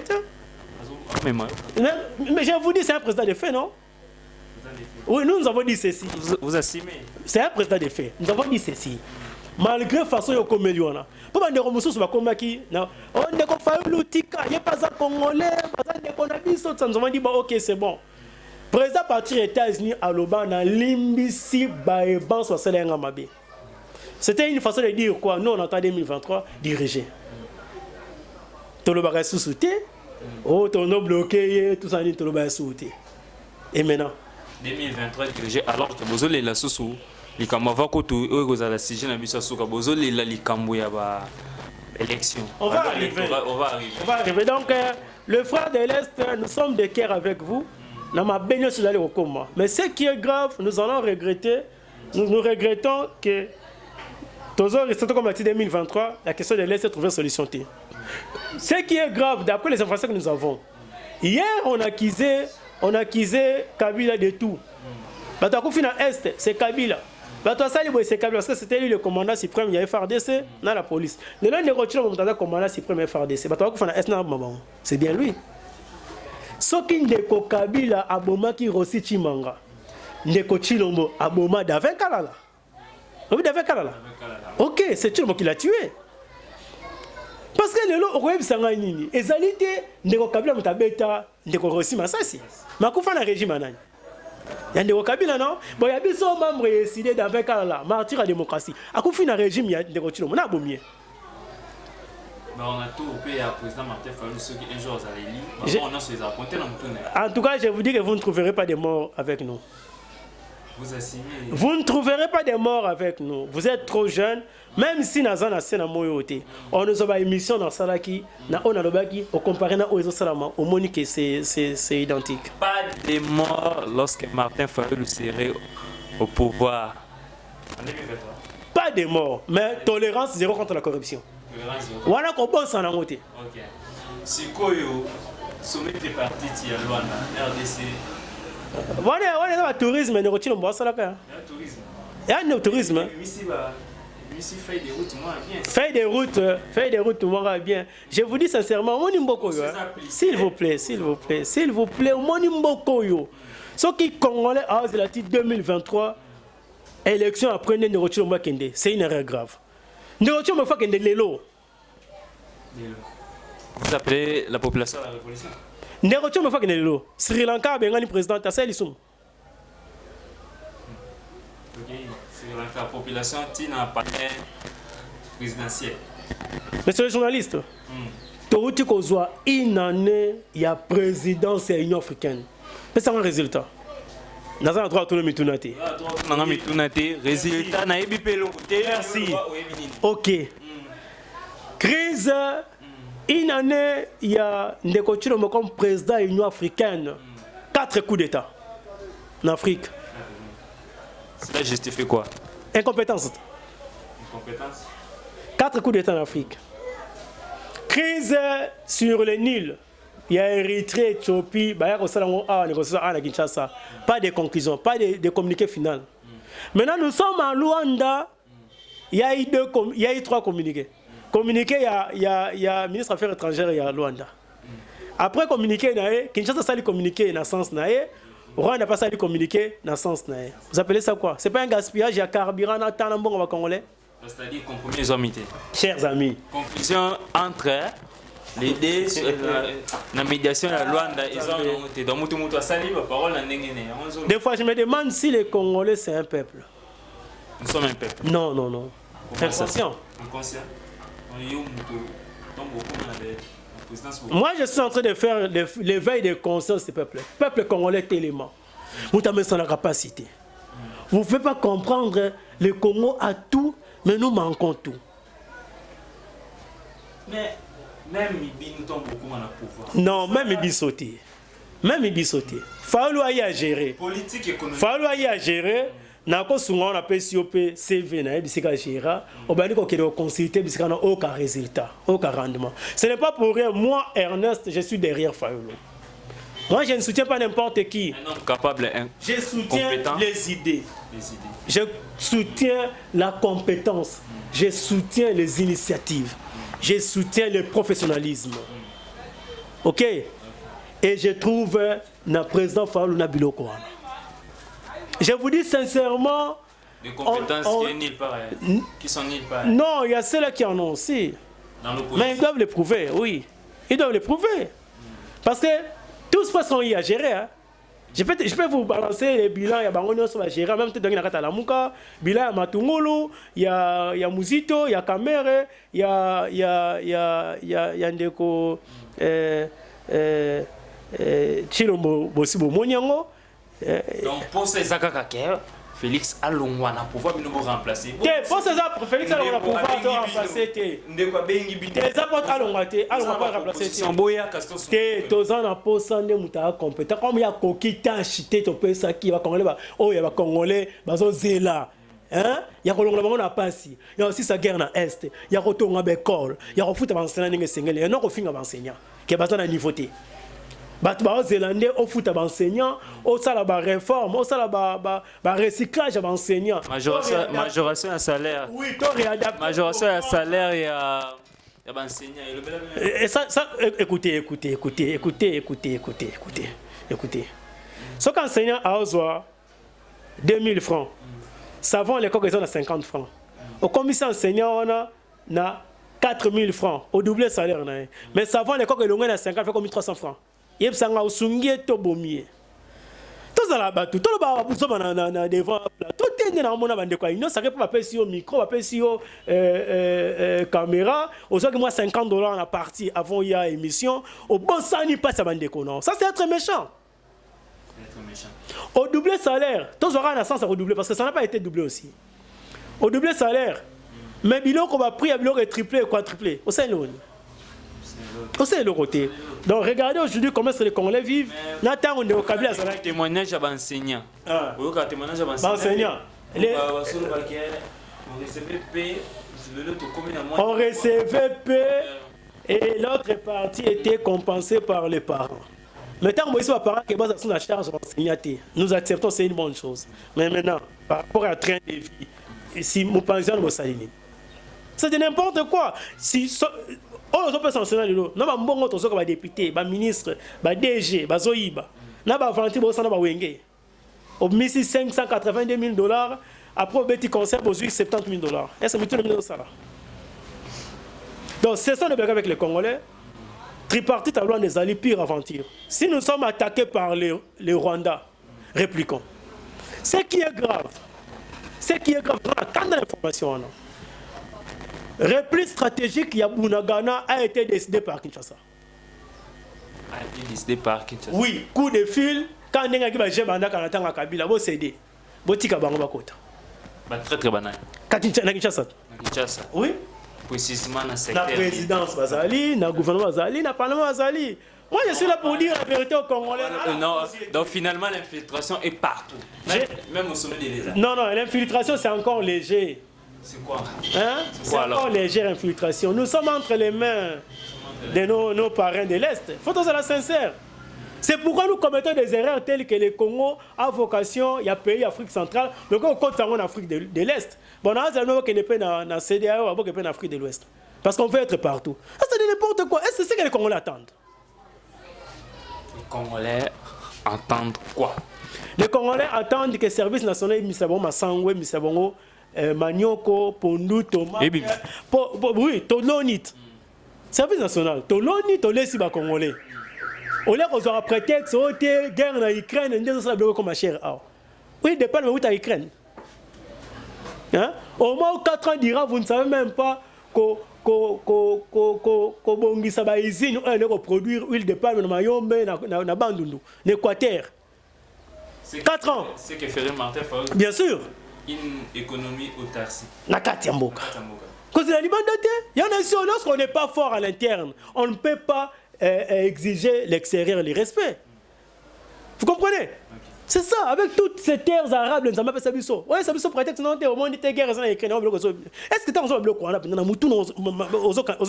Mais je vous dis c'est un président de fait non? Oui, nous avons dit ceci. Vous assumez. C'est un président de fait. Nous avons dit ceci. Malgré façon yo komeliona. Pour dire que nous comme qui on ne ko fa lutika, il pas un congolais, pas un déconabiso, nous avons dit bah OK, c'est bon. Président parti États-Unis à Lobana limbisi baeban so selenga mabe. C'était une façon de dire quoi? Nous on entend 2023 diriger. Toloba sous-souté. Oh, ton nom bloqué, tout ça dit Toloba sous-souté. Et maintenant 2023 dirigé alors que bozole la sous likambo va ko to ozala sujet na biso suka bozole la likambo ya ba élection. On va arriver. Donc le frère de l'Est, nous sommes de cœur avec vous. Mais ce qui est grave, nous allons regretter, nous regrettons que comme 2023, la question de l'Est trouver solution. Ce qui est grave, d'après les informations que nous avons, hier on a accusé Kabila de tout. Est, c'est Kabila. C'est Kabila parce que c'était lui le commandant suprême, il y a FRDC dans la police. Le commandant suprême FRDC. C'est bien lui. Soki ndeko Kabila aboma ki Rossi Chimanga. Ndeko Chilombo aboma David Kalala. Oui, David Kalala. OK, c'est Chilombo qui l'a tué. Parce que le lot web sanga nini. Ezalité ndeko Kabila mutabeta ndeko Rossi Masasi. Makufa na régime anani. Ya ndeko Kabila non. Bon ya biso membre décidé David Kalala, martyr à la démocratie. Akufi na régime ya ndeko Chilombo na bomie. On a tout au pays à président Martin Fayulu, ceux qui un jour allaient lire. On a ces apportés dans le En tout cas, je vous dis que vous ne trouverez pas de morts avec nous. Vous assumez. Vous ne trouverez pas de morts avec nous. Vous êtes trop jeunes, même si nous avons assez de moyens. On nous a une émission dans Salaki, on a le on compare aux autres Salama, au Monique, c'est identique. Pas de morts lorsque Martin Fayulu serait au pouvoir. Pas de morts, mais tolérance zéro contre la corruption. Voilà qu'on pense en amoté. Ok. Si Koyo, sommet des partis de Luanda, RDC. Voilà, on est dans le tourisme, mais nous retirons le tourisme. Il y a un tourisme. Ici, fait des routes, moi, bien. Fait des routes, moi, bien. Je vous dis sincèrement, mon Mboko, s'il vous plaît, mon Mboko, ce qui est congolais à la 2023, élection après ne retirons pas Kende, c'est une erreur grave. Nous retirons pas Kende Lelo. Vous appelez la population à la révolution? Nous retirons pas Kende Lelo. Sri Lanka a bien président, à ça, ils sont. La population n'a pas présidentielle. Monsieur le journaliste, tu as une année, il y a présidence et l'Union africaine. Mais c'est un résultat. Nous avons droit à tout le mitunate. Résultat, merci. Ok. Crise, une année, il y a des coachs comme président de l'Union africaine. 4 coups d'État en Afrique. Cela justifie quoi? Incompétence. 4 coups d'État en Afrique. Crise sur le Nil. Il y a Érythrée, Éthiopie, Kinshasa. Pas de conclusion, pas de communiqué final. Maintenant, nous sommes en Luanda. Il y a eu 3 communiqués. Communiqué, il y a le ministre des Affaires étrangères, il y a Luanda. Après communiqué, Kinshasa s'est communiqué dans le sens Rwanda n'a pas ça communiquer dans le sens. Vous appelez ça quoi? C'est pas un gaspillage, il y a carburant dans le bon congolais. C'est-à-dire compromis les hommes. Chers amis. Conclusion entre les deux, la médiation de la Luanda, ils ont des fois je me demande si les Congolais c'est un peuple. Nous sommes un peuple. Non. Inconscient. Moi, je suis en train de faire l'éveil de conscience du peuple. Le peuple congolais est élément. Vous avez sans la capacité. Vous ne pouvez pas comprendre le Congo a tout, mais nous manquons tout. Mais même Ibi nous tombe beaucoup dans le pouvoir. Non, même Ibi sauté. Fallu y à gérer. Politique économique. Fallu y à gérer. Nako souvent on appelle COP CV na bisika gera obani ko kero consulter bisika na aucun résultat, aucun rendement. Ce n'est pas pour rien moi Ernest, je suis derrière Fayulu. Moi, je ne soutiens pas n'importe qui. Un homme capable, Je soutiens compétent. les idées. Je soutiens la compétence. Je soutiens les initiatives. Je soutiens le professionnalisme. OK? Et je trouve le président Falouna Biloko. Je vous dis sincèrement... Des compétences qui sont nulle part. Non, il y a ceux-là qui en ont aussi. Mais ils doivent le prouver, oui. Ils doivent le prouver. Parce que tout ce sont y à gérer. Hein. Je peux vous balancer les bilans, il y a Bangonio sur la gérer, même si il y a Lamuka, bilan, il y a Matungulu, il y a Muzito, il y a Kamere, il y a Ndeko Chilombo Bosibo Monyango. Donc pour ces actes, Félix Alongwa na pouvoir nous remplacer. Pour ces apports, Félix Alongwa pouvoir te remplacer. Tes apports Alongwa pas remplacer. Tozan na posa ne muta compétent comme il y a kokita chité to pesa qui va congolais ba oh il y a congolais bazo zela. Hein? Il y a kolongola bango na pasi. Il y a aussi sa guerre na est. Il y a kotonga ba école. Il y a kofuta ba enseignant ninge sengeli. Il y a non kofinga ba enseignant. Qui bazo na niveau té. Bat ba zélandais au foot ba enseignant, au sala ba réforme, au sala ba recyclage ba enseignant. Majoration à salaire. Oui, to réadapter. Majoration à salaire et à enseignant. Et ça écoutez. Ce qu'enseignant a besoin 2000 francs. Savon l'école ils ont 50 francs. Au commissaire enseignant on a 4000 francs au double salaire mais savon l'école ils ont 50 fait comme 300 francs. Yeb sanga usungie to bomie. To zala batu, to ba buso na devant to tende na mona bande kwa ino sake pa pesi au micro, pa pesi au caméra, au soit que moi $50 la partie avant il y a émission, au bon ça ni pas ça bande ko non. Ça c'est être méchant. Au double salaire, to aura un sens à redoubler parce que ça n'a pas été doublé aussi. Au double salaire, mais bilan qu'on va pris à bilan est triplé et quadruplé. Au sein l'eau. C'est le côté. Donc regardez aujourd'hui comment les Congolais vivent. Nathan on est au Kabila. Témoignage à enseignant. Témoignage à enseignant. On recevait peu et l'autre partie était compensée par les parents. Maintenant, moi, les parents qui basent sur la charge d'enseignant, nous acceptons, c'est une bonne chose. Mais maintenant, par rapport à train de vie, si nous pensons au Salini, c'est de n'importe quoi. Si on peut s'enseigner nous na mbongo tozo ka ba député ba ministre ba DG ba zoyiba na ba vanti bo sana ba wenge au misi $582,000 après petit concert aux $70,000 est-ce que tout le monde ça là donc c'est ça le bagarre avec les Congolais tripartite à loin des alliés pire aventure si nous sommes attaqués par les Rwandais répliquons ce qui est grave quand l'information repli stratégique Yabunagana a été décidé par Kinshasa. A été décidé par Kinshasa. Oui, coup de fil, quand on a dit que Kabila, vous cédez. Vous tika bango bakota. Ba très très banal. Kinshasa. Kinshasa. Oui. Précisément dans secteur. La présidence Bazali, le gouvernement Bazali, le parlement Bazali. Moi je suis là pour dire la vérité aux Congolais. Non, donc finalement l'infiltration est partout. Même au sommet des lézards. Non, l'infiltration c'est encore léger. C'est quoi? Hein? C'est encore légère infiltration. Nous sommes entre les mains de nos parrains de l'Est. Il faut être sincère. C'est pourquoi nous commettons des erreurs telles que le Congo a vocation, il y a pays Afrique centrale, donc on compte en Afrique de l'Est. Bon, on a dans CDAO, on a en Afrique de l'Ouest. Parce qu'on veut être partout. C'est n'importe quoi. Est-ce que c'est que les Congolais attendent? Les Congolais entendent quoi? Les Congolais attendent que le service national Misabongo Massangwe, Misabongo Manioko, Pondu, Thomas. Oui, Tolonit. Service national. Tolonit, Tolesi ba Congolais. Au lieu qu'on soit prétexte, on a guerre en Ukraine, on a bloqué comme cher. Oui, dépend de où tu as Ukraine. Au moins 4 ans d'Iran, vous ne savez même pas qu'on bongisa ba usine on produire huile de palme na Mayombe na Bandundu, l'Équateur. 4 ans. C'est que ferait Martin Fayulu. Bien sûr. Une économie autarcique. Na Katiamboka. Cause la liberté, il y en a ici lorsqu'on n'est pas fort à l'interne, on ne peut pas exiger l'extérieur le respect. Vous comprenez? Okay. C'est ça, avec toutes ces terres arabes, les Zambia Sabiso. Ouais, Sabiso prétexte non, au moins des guerres en Ukraine. Est-ce que tu as un bloc on a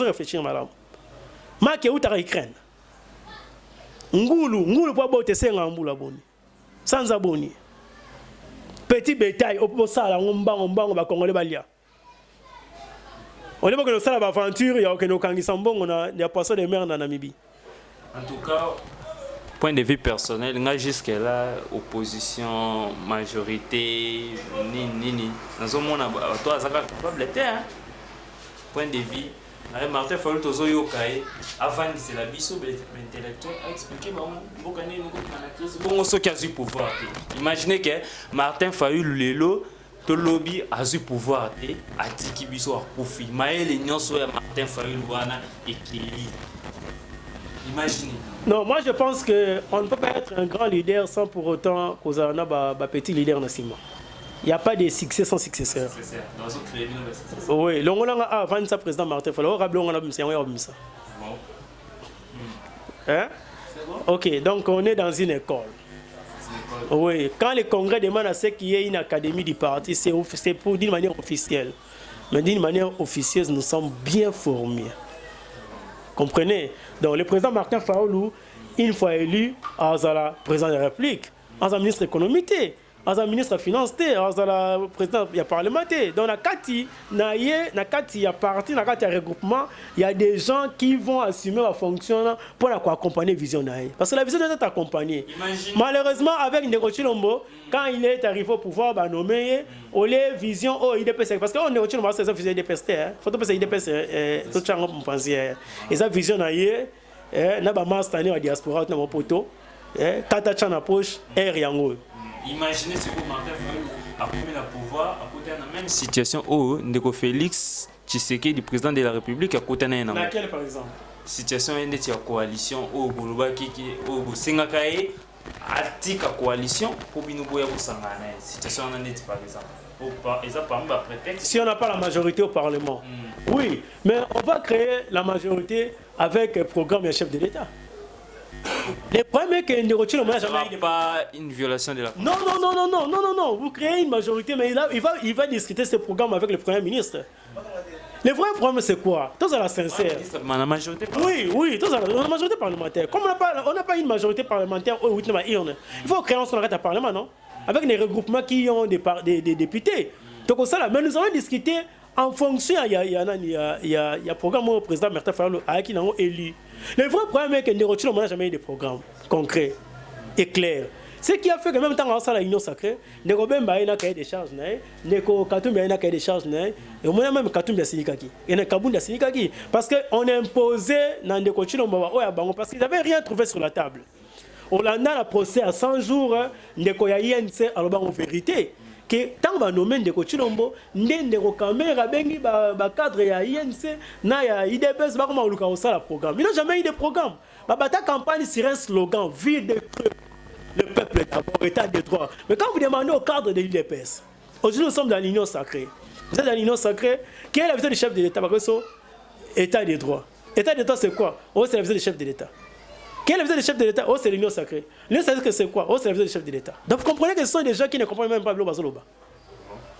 réfléchir madame. Marqué où tu as Ukraine. Ngulu pour botter c'est ngambula boni. Sans abonner. Petit bétail, au ça, on va congolais balia. On est pas que ça la aventure, il y a aucun kangisambon, on a des poissons de mer en Namibie. En tout cas, point de vue personnel, jusqu'à là, opposition, majorité, ni. Dans un monde, toi, ça va capable d'être, hein. Point de vue. Martin Fayulu tozoyo kai avant c'est la biso intellectuel a expliqué bon ce qui a du pouvoir. Imaginez que Martin Fayulu lelo to lobby a du pouvoir a tiki biso a profit maele nyonso ya Martin Fayulu wana équilibre. Imaginez. Non, moi je pense que on ne peut pas être un grand leader sans pour autant causer un petit leader national. Il n'y a pas de succès sans successeur. Oui, le Rwanda a avant sa président Martin Fayulu, on a ça. Hein? Ok, donc on est dans une école. Oui, quand le congrès demande à ce qu'il y ait une académie du parti, c'est pour d'une manière officielle. Mais d'une manière officieuse, nous sommes bien formés. Comprenez? Donc le président Martin Fayulu, une fois élu, à président de la République, à ministre économique, à ministre des Finances, à président du Parlement. Donc, il y a parti, il y a regroupement, il y a des gens qui vont assumer la fonction pour accompagner la vision. Parce que la vision doit être accompagnée. Malheureusement, avec Ndeko Tshilombo, quand il est arrivé au pouvoir, il a nommé la vision au IDPS. Parce que Ndeko Tshilombo, c'est la vision IDPS. Il faut que l'IDPS tout le monde pense. Et sa vision, il y a un master dans la diaspora, dans mon poteau, Kata Chana Poche, et Riango. Imaginez ce que Martin Fayulu a pris le pouvoir à côté de la même situation où Ndeko Félix Tshisekedi, le président de la République, à côté de la laquelle par exemple? Situation de la coalition où Boloba Kiki, où Sengakaye, article coalition pour Binouboya Boussangana. Situation par exemple. Si on n'a pas la majorité au Parlement, oui, mais on va créer la majorité avec un programme et un chef de l'État. Le problème est que Ndeko Tshilombo n'a jamais eu pas une violation de la Constitution. Non. Vous créez une majorité, mais il va discuter ce programme avec le Premier ministre. Le vrai problème, c'est quoi? Tous à la sincère. La majorité oui, tous à la majorité parlementaire. Comme on n'a pas une majorité parlementaire, il faut créer un parlement, non? Avec des regroupements qui ont des députés. Donc, mais nous allons discuter en fonction. Il y a un programme où le président Martin Fayulu a été élu. Le vrai problème est que Ndeko Tshilombo n'a jamais eu de programme concret et clair. Ce qui a fait que même temps on a l'union sacrée, Ndeko Bemba a un cahier de charges, Ndeko Katumbi a un cahier de charges, et on a même Katumbi a Sinikaki, et on a Kabound a Sinikaki, parce qu'on a imposé dans Ndeko Tshilombo parce qu'ils n'avaient rien trouvé sur la table. On a un procès à 100 jours, Ndeko ya INC à la vérité. Que tant que nommé Ndeko Tshilombo, Ndeko Kamera bengi ba cadre ya INC na ya IDPS ba comment oluka osala programme. Il n'a jamais eu de programme. Ta campagne sur un slogan vide le peuple d'abord, état de droit. Mais quand vous demandez au cadre de l'IDPS, aujourd'hui nous sommes dans l'union sacrée. Vous êtes dans l'union sacrée, quelle est la vision du chef de l'État? Parce que c'est état de droit. État de droit c'est quoi? Oh, c'est la vision du chef de l'État. Quelle est la vision du chef de l'État? Oh, c'est l'union sacrée. L'union sacrée, c'est quoi? Oh, c'est la vision du chef de l'État. Donc, vous comprenez que ce sont des gens qui ne comprennent même pas le Bazoloba.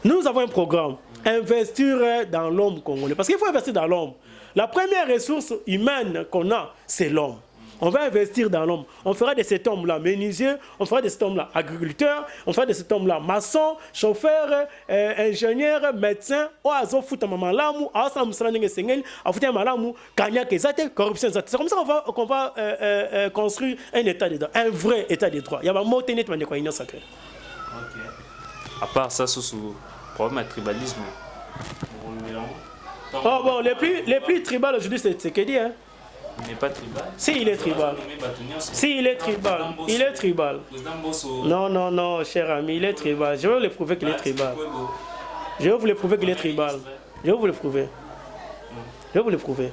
Nous avons un programme. Investir dans l'homme congolais. Parce qu'il faut investir dans l'homme. La première ressource humaine qu'on a, c'est l'homme. On va investir dans l'homme. On fera de cet homme-là menuisier, on fera de cet homme-là agriculteur, on fera de cet homme-là maçon, chauffeur, ingénieur, médecin, oazo futa mamalamu, asa msranenge sengel, afuta malamu, kanyake zate, corruption zate. C'est comme ça qu'on va construire un état de droit, un vrai état de droit. Il y a un mot net de quoi sacré. OK. À part ça sous problème de tribalisme. Oh bon, les plus tribal aujourd'hui c'est ce qu'il dit hein. Il n'est pas tribal. Si, il est tribal. Si, il est tribal. Il est tribal. Non, cher ami, il est tribal. Je vais vous le prouver qu'il est tribal. Je vais vous le prouver qu'il est tribal. Je vais vous le prouver. Je vais vous le prouver.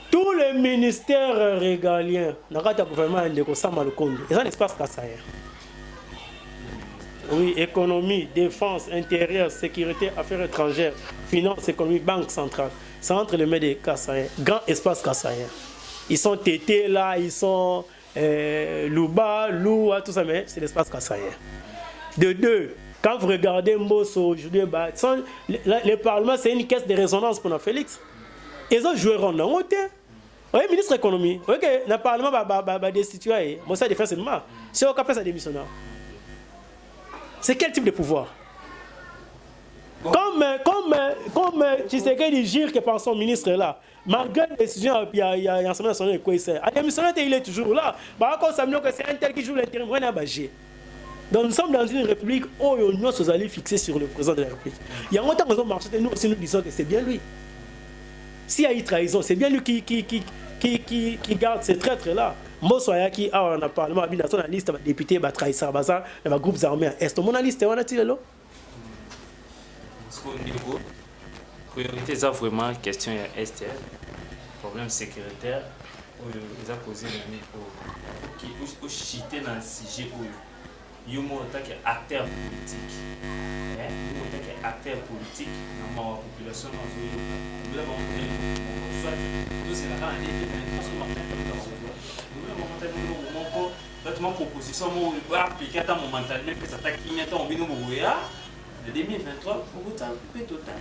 Tous les ministères régaliens, dans le gouvernement de Kosama Lukonde, ils ont un espace kassaïen. Oui, économie, défense, intérieur, sécurité, affaires étrangères, finances, économie, banque centrale. C'est entre les mains des Kassaïens, grand espace Kassaïen. Ils sont tétés là, ils sont Louba, Loua, tout ça, mais c'est l'espace Kassaïen. De deux, quand vous regardez Mbosso aujourd'hui, le Parlement, c'est une caisse de résonance pour Félix. Ils ont joué rond dans le Oui, ministre de l'économie. Oui, que le Parlement va destituer. Moi, ça défense seulement. C'est au cas ça démissionnaire. C'est quel type de pouvoir? Bon. Comme tu sais qu'il gire que par son ministre là, malgré les décisions, il y a un ensemble national de quoi il sert. À démissionnaire, il est toujours là. Par contre, ça me dit que c'est un tel qui joue l'intérim. On a bagé. Donc nous sommes dans une république où nous sommes allés fixer sur le président de la République. Il y a longtemps que nous avons marché, nous aussi nous disons que c'est bien lui. S'il y a eu trahison, c'est bien lui qui garde ces traîtres-là. Moi, qui a un parlement, dans la liste, député, trahisseur, dans les groupes armés à Est. Mon liste, on a-t-il là? Priorité, c'est vraiment question STL, problème sécuritaire, où ils ont posé le niveau qui est chité dans le sujet où il y a un acteur politique. Il y a un acteur politique dans la population. Proposition appliquée à mon mental, que ça t'attaque immédiatement de 2023 pour vous total.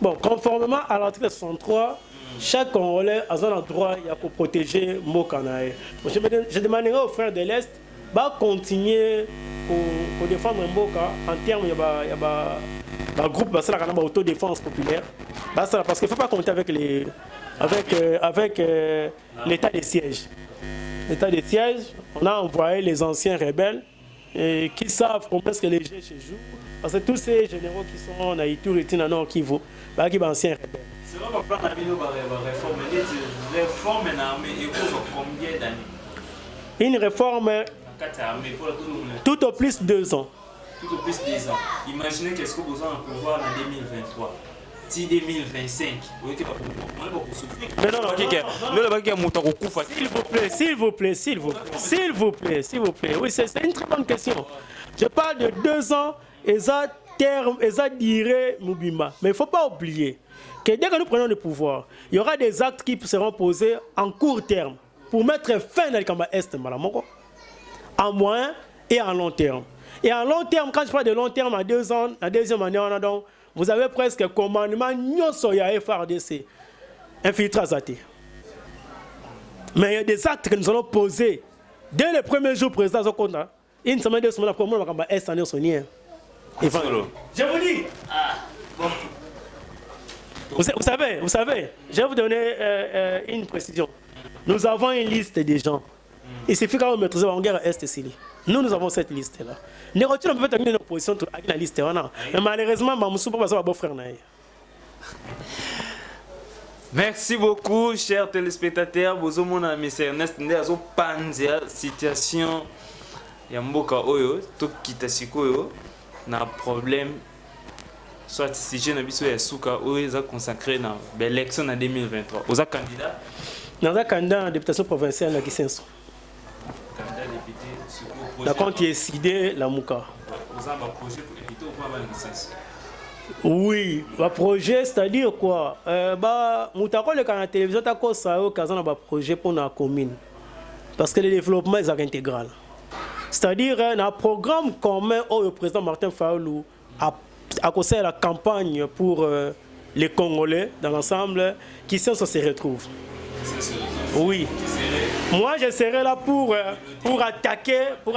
Bon, conformément à l'article 63, chaque Congolais a un droit pour protéger Mokanae. Je demanderai aux frères de l'Est de continuer pour défendre Mboka en termes de groupe d'autodéfense populaire. Parce qu'il ne faut pas compter avec l'état de siège. L'état de siège, on a envoyé les anciens rebelles qui savent comment est-ce que les gens se jouent. Parce que tous ces généraux qui sont dans Ituri et dans Nord Kivu, qui sont anciens rebelles. C'est vrai que la réforme en armée est combien d'années? Une réforme tout au plus 2 ans. Tout au plus 2 ans. Imaginez qu'est-ce que vous avez en pouvoir en 2023. Si 2025, vous êtes s'il vous plaît. Oui, c'est une très bonne question. Je parle de 2 ans et ça terme et ça dirait Mubimba. Mais il ne faut pas oublier que dès que nous prenons le pouvoir, il y aura des actes qui seront posés en court terme pour mettre fin à l'Ekamba Est Malamoko, en moyen et en long terme. Et en long terme, quand je parle de long terme, à 2 ans, la deuxième année, on a donc, vous avez presque un commandement Nyosoya FRDC, infiltré. Mais il y a des actes que nous allons poser dès le premier jour président Zokonda. Une semaine, 2 semaines après, moi, je vais Est en sonnier. Je vous dis. Bon. Vous savez, je vais vous donner une précision. Nous avons une liste des gens. Il suffit quand on maîtrise en guerre Est Sili. Nous avons cette liste-là. Nous avons fait une opposition avec la liste. Mais malheureusement, je ne suis pas mon frère. Merci beaucoup, chers téléspectateurs. Vous avez vu Ernest Ndeazo Panzia, situation Yamboka Oyo, tout qui t'a sikoyo, n'a problème. Soit si je n'ai pas vu Souka, où ils ont consacré dans l'élection en 2023. Vous êtes candidat? Nous sommes candidats à la députation provinciale à Gisenso. Candidat député sur le projet. La compte est sidé la Mouka. Vous avez un projet pour éviter ou pas la Gisenso? Oui, le projet, c'est-à-dire quoi? Moutako le canal télévision ta cause ça au cas un projet pour la commune. Parce que le développement est intégral. C'est-à-dire un programme commun où le président Martin Fayulu a conseillé la campagne pour les Congolais dans l'ensemble qui se retrouvent. Oui. Moi, je serai là pour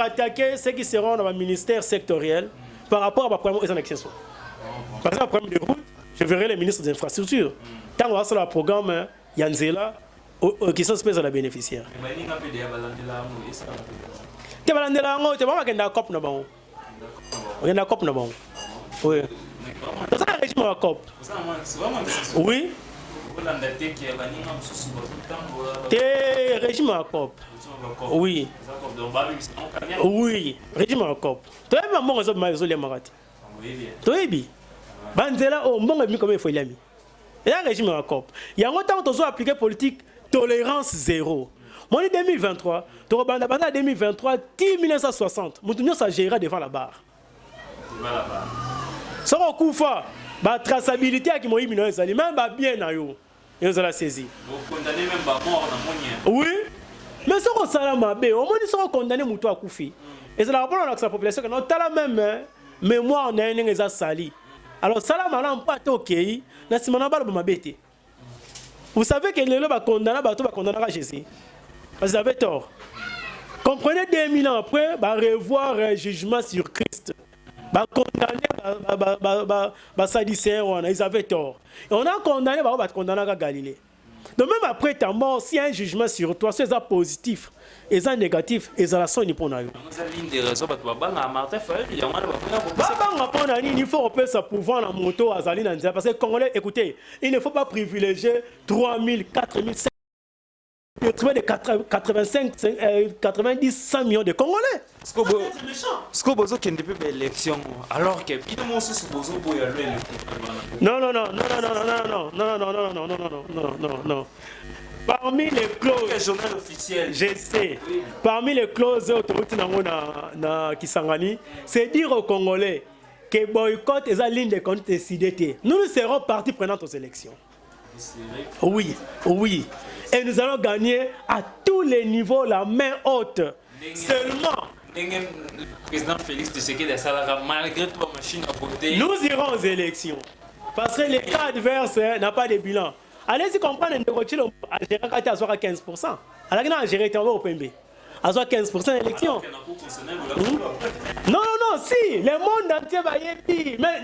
attaquer ceux qui seront dans le ministère sectoriel par rapport à ma première élection. Par exemple, problème de route, je verrai les ministres des infrastructures. Quand on va sur le programme Yanzela, qui sont spéciaux à la bénéficiaire. Tu vas dans COP. Oui. C'est un régime à COP. Oui. T'es régime à COP. Oui. Oui. Régime à COP. Tu as vu mon réseau de Maïzoli Marati. Tu as vu. Banzela, oh, bon, comme il faut l'ami. Il y a un régime à COP. Il y a longtemps qu'on a appliqué politique tolérance zéro. Mon 2023, tu as 2023, 1960. Moutounion, ça gérera devant la barre. Ça va au coup fort. La traçabilité qui m'a dit, même bien, ils ont saisi. Vous condamnez même pas mort dans mon oui. Mais ça, on s'en a bien. Au moins, ils sont condamnés à Koufi. Et c'est la rapport avec la population que nous avons la même mémoire, on a un sali. Alors, ça, là, pas OK. Là, c'est mon abat, ma bête. Vous savez que les gens va condamner à Jésus. Parce qu'ils avaient tort. Comprenez 2000 ans après, va revoir un jugement sur Christ. Va condamner les Sadducéens, ils avaient tort. Et on a condamné, va condamner à Galilée. Donc même après ta mort, s'il y a un jugement sur toi, c'est positif, et ça négatif, et ça la sonne pour nous. Il faut repérer sa pouvoir dans la moto à Zali Nandia. Parce que Congolais, écoutez, il ne faut pas privilégier 3000, 4000, 5000. Il y a de 85, 90, 100 millions de Congolais. Ce que vous avez fait l'élection, alors que non. Parmi les clauses, journal officiel, je sais, parmi les clauses autorités na Kisangani, c'est dire aux Congolais que boycott est la ligne de conduite décidée. Nous serons partie prenante aux élections. Oui. Et nous allons gagner à tous les niveaux la main haute. Seulement, le président Félix Tshisekedi malgré toute la machine à voter. Nous irons aux élections. Parce que les cas adverses n'ont pas de bilan. Allez-y comprendre, Algérie a 15%. Algérie est au PMB. À 15% d'élection. Non, si. Le monde entier va y être. Mais,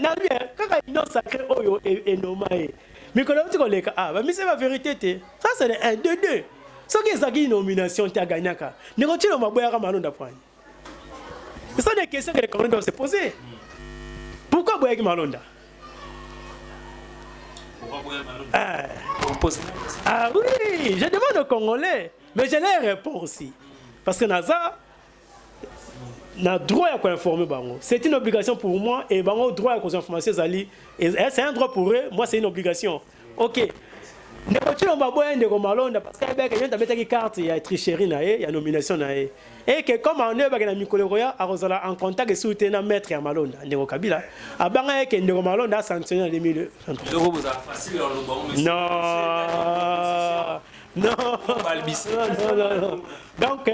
quand il y a un sacré oyo et nommé. Mais quand on dit que c'est la vérité, ça c'est un 2-2. Ce qui est une nomination, tu as gagné. Négocier le maboya à Malonda point. Ce sont des questions que les Congolais doivent se poser. Pourquoi Boya Malonda? Ah oui, je demande aux Congolais, mais je les réponds aussi. Parce que Naza n'a droit à informer Bango. C'est une obligation pour moi et Bango a droit à informations. C'est un droit pour eux, moi c'est une obligation. Ok. Négocier le baboy de Malonda parce qu'il y a une carte, il y a tricherie, il y a nomination. Et que comme on est dans Mikoloya, en contact avec le maître à Malonda, Ndego Kabila, à Banga que Ndego Malonda a sanctionné en 2023. Non. Donc,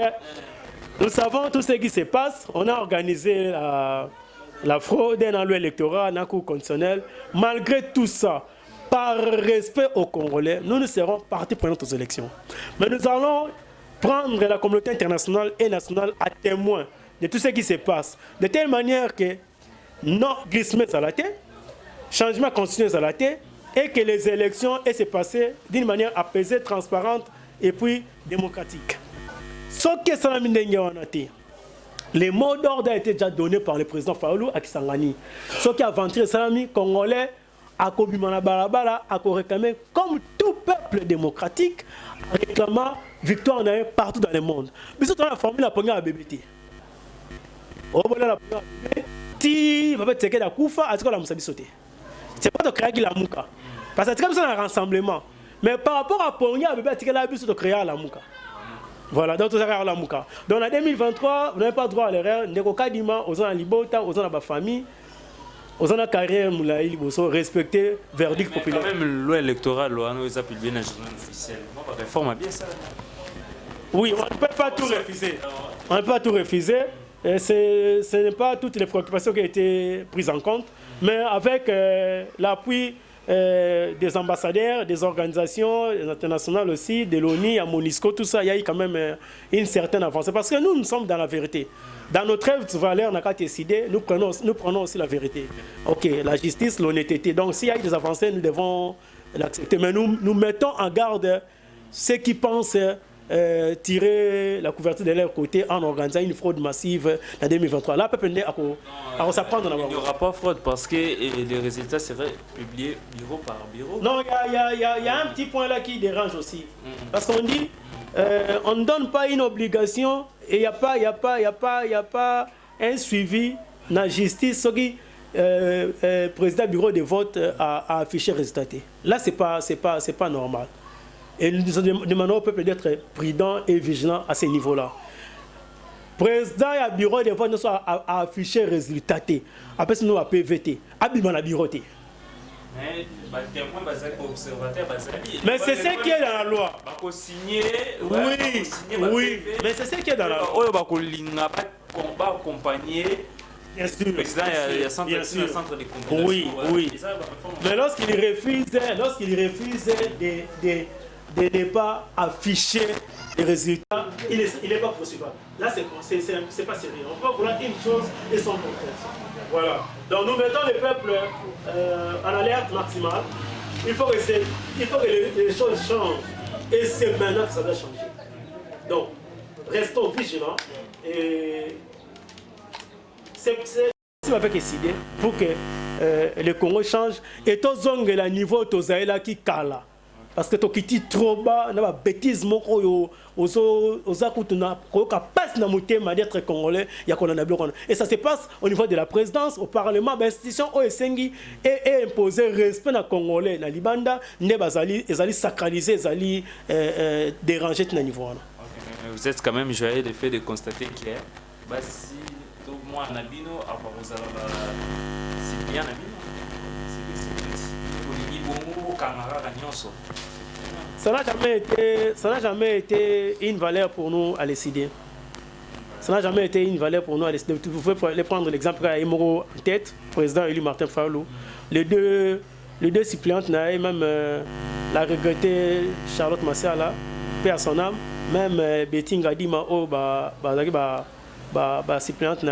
nous savons tout ce qui se passe. On a organisé la fraude dans le électorat, dans la Cour constitutionnelle. Malgré tout ça, par respect aux Congolais, nous serons partie prenante aux élections. Mais nous allons prendre la communauté internationale et nationale à témoin de tout ce qui se passe. De telle manière que non glissement à la tête, changement constitutionnel à la tête, et que les élections aient se passer d'une manière apaisée, transparente et puis démocratique. Ce que Salamine Dengue, les mots d'ordre ont été déjà donnés par le président Faoulou à Kisangani. Ce qui a vendu Salami congolais à Kobimana Balabala, à réclamer comme tout peuple démocratique, réclamant victoire partout dans le monde. Mais surtout la formule la première à BBT. C'est pas de créer la mouka. Parce que c'est comme ça un rassemblement. Mais par rapport à Pogna, il y a de créer la mouka. Voilà, donc tout ça la mouka. Donc en 2023, vous n'avez pas droit à l'erreur. Ndeko Kadima, aux gens à Libota, aux gens à la famille, aux gens à carrière, Moulaï, respecter verdict populaire. Même loi électorale, ils ont publié dans le journal officiel. La réforme a bien ça. Oui, on ne peut pas tout refuser. On ne peut pas tout refuser. Ce n'est pas toutes les préoccupations qui ont été prises en compte, mais avec l'appui des ambassadeurs, des organisations internationales aussi, de l'ONU, à Monisco, tout ça, il y a eu quand même une certaine avancée. Parce que nous sommes dans la vérité. Dans notre œuvre de valeur, on n'a qu'à décider, nous prenons aussi la vérité. Ok, la justice, l'honnêteté. Donc s'il y a eu des avancées, nous devons l'accepter. Mais nous mettons en garde ceux qui pensent tirer la couverture de leur côté en organisant une fraude massive en 2023. Là, peut-être à s'apprendre. Il n'y aura pas fraude parce que les résultats seraient publiés bureau par bureau. Non, il y a un petit point là qui dérange aussi. Parce qu'on dit, on ne donne pas une obligation et il n'y a pas un suivi dans la justice. Ce qui président bureau de vote a affiché le résultat. Là, c'est pas normal. Et nous demandons au peuple d'être prudent et vigilant à ce niveau-là. Président et le bureau de vote nous soit affiché le résultat. Après, nous avons PVT. Abîme la bureau. Mais c'est ce qui est dans la loi. Oui, mais c'est ce qui est dans la loi. Bien sûr. Il y a centre de compétition. Oui. Mais lorsqu'il refuse de ne pas afficher les résultats, il n'est pas poursuivable. Là, c'est pas sérieux. On peut vouloir une chose et son contraire. Voilà. Donc nous mettons le peuple en alerte maximale. Il faut que les choses changent. Et c'est maintenant que ça doit changer. Donc, restons vigilants. Et c'est avec décidé pour que le Congo change. Et tous les niveaux là qui cala. Parce que tu quittes trop bas, tu as des bêtises, tu as d'être congolais. Et ça se passe au niveau de la présidence, au Parlement, l'institution OSNG et imposer respect aux Congolais. Dans Libanda, ils allaient sacraliser, ils allaient déranger ce niveau. Vous êtes quand même joyeux le fait de constater que si tout le monde a Nabino, c'est bien Nabino. Ça n'a jamais été une valeur pour nous à décider. Ça n'a jamais été une valeur pour nous à décider. Vous pouvez prendre l'exemple à Imoro en tête, président élu Martin Fayulu. Les deux suppléantes, même la regrettée Charlotte Massiala, paix à son âme, même Betty Ngadima, suppléante,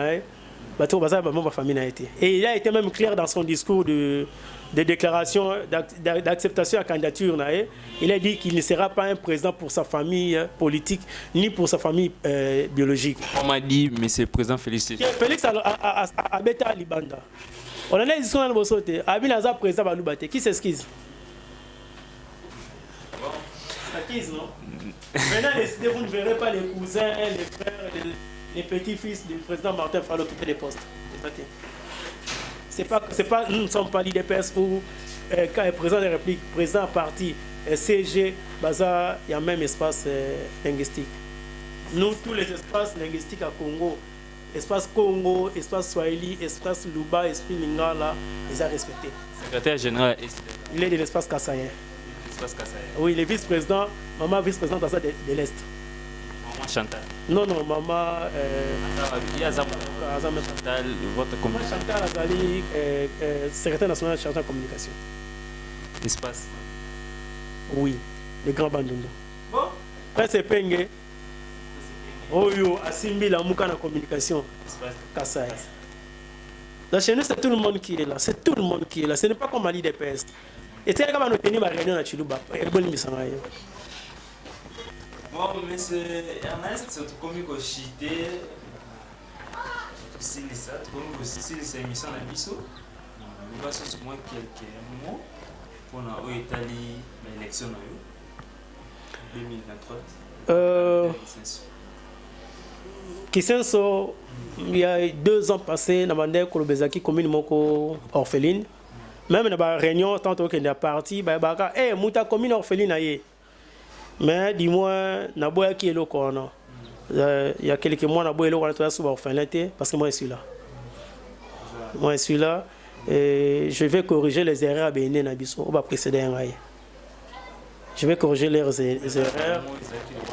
et il a été même clair dans son discours de déclaration d'acceptation à la candidature. Il a dit qu'il ne sera pas un président pour sa famille politique ni pour sa famille biologique. On m'a dit, mais c'est le président Félix. Félix a bêté à Libanda. On en a dit sur le Bossoté. Abinaza président Baloubaté. Qui s'excuse? S'excuse, non? Maintenant, vous ne verrez pas les cousins, les frères, les petits-fils du président Martin Fayulu occuper les postes. C'est pas, nous ne sommes pas l'IDPS ou quand le président de la République, président parti, CG, Baza, il y a même espace linguistique. Nous, tous les espaces linguistiques à Congo, espace Congo, espace Swahili, espace Luba, espace Lingala, ils ont respecté. Secrétaire général, il est de l'espace Kassaïen. Oui, il est vice-président, maman vice-présidente de l'Est. Maman Chantal. Non, maman. Votre maman Chantal Azali, secrétaire national chargé de communication. Espace. Oui, le grand Bandundu. Bon. Prince Penge. Oyo, Asimbi, la Mouka na communication. Kassai. Donc chez nous, c'est tout le monde qui est là. C'est tout le monde qui est là. Ce n'est pas comme à l'IDPS. Et c'est comme nous tenir ma réunion à Chiluba. Bon, monsieur Ernest, c'est comme il chité. Si c'est émission à Bisso, nous passons sur moi quelques mots pour l'Italie, l'élection 2023. Kisenso, il y a 2 ans passés, nous avons Kolobezaki commune moko orpheline. Même dans la réunion, tant qu'on est parti, Mouta commune orpheline. Mais dis-moi, Naboya qui est là, il y a quelques mois, Naboya est là, parce que moi je suis là. Moi je suis là et je vais corriger les erreurs à Bénin Nabiso, on va précéder un rail. Je vais corriger leurs erreurs.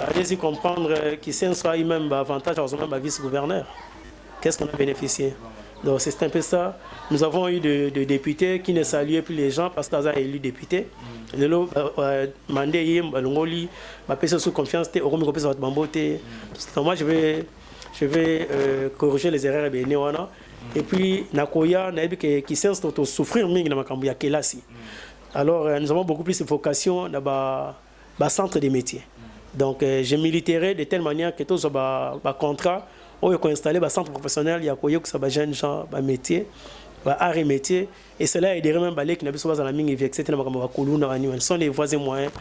Allez-y comprendre qu'ils sont même avantage, même vice-gouverneur. Qu'est-ce qu'on a bénéficié? Donc c'est un peu ça. Nous avons eu des députés qui ne saluaient plus les gens parce qu'ils ont élu député. Moi je vais corriger les erreurs et puis Nakoya qui s'est souffrir dans alors nous avons beaucoup plus de vocation dans le centre des métiers. Donc je militerai de telle manière que tous les contrats où il faut installer un centre professionnel, il y a des jeunes gens, des métiers, des arts et métiers. Et cela est derrière même balai qui n'a pas besoin de la mine et etc. Ce sont les voisins moyens.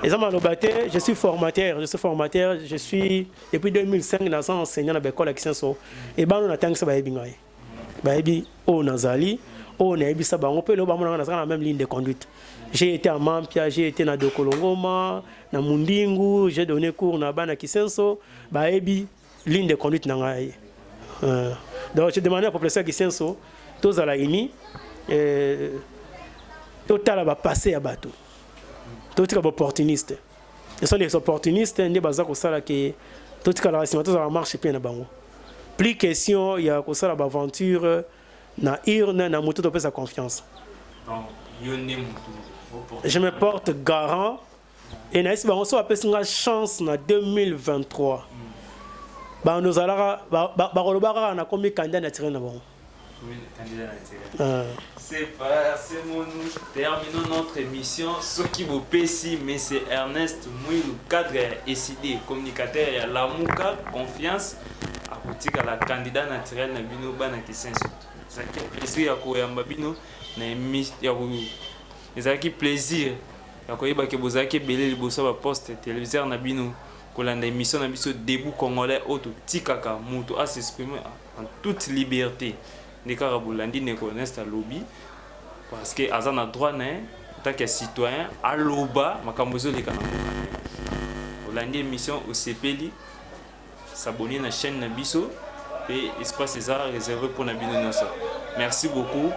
Je suis formateur. Je suis depuis 2005 dans un enseignant dans l'école à Kisenso. Et ben on attend que ça va bien. Baby au Nazali, au Naibisa Bango, on peut le bamon dans la même ligne de conduite. J'ai été à Mampia, j'ai été à Dokolongoma, à Mundingu, j'ai donné cours à Bana Kisenso, Baby ligne de conduite nangaye. Donc je demandais à la population Kisenso, tous à la INI, total va passer à bateau. Tout les opportunistes. Ce sont les opportunistes, les bazar au sala qui tout les racisme, tout ça marche bien à Bango. Plus question, il y a au sala aventure, na urne, na moto de sa confiance. Donc, il y a je me porte garant et naïs ba on soit appelé une chance en 2023 ba nous allons ba na combien candidat naturel na bon. C'est pas c'est mon nous terminons notre émission ce qui vous pèse mais c'est Ernest Mouilou cadre SID communicateur ya Lamuka confiance à boutique à la candidat naturel na bino bana kisenso ça qui plaisir ya koyamba bino na émission ya ezaki plaisir ya koyeba ke bozaki belé liboso ba poste téléviseur na bino kolanda émission na biso debout congolais auto tikaka mutu à s'exprimer en toute liberté ne kaka bolandi ne connaissent à lobby parce que azan a droit en tant que citoyen à loba makambozo les kanambo bolandi émission au CPLI s'abonner à la chaîne Nabiso et espace César réservé pour Nabino Nossa. Merci beaucoup,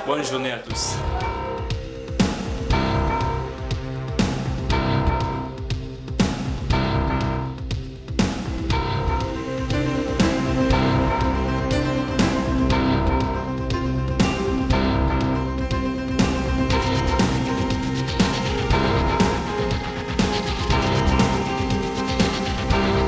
bonne journée à tous.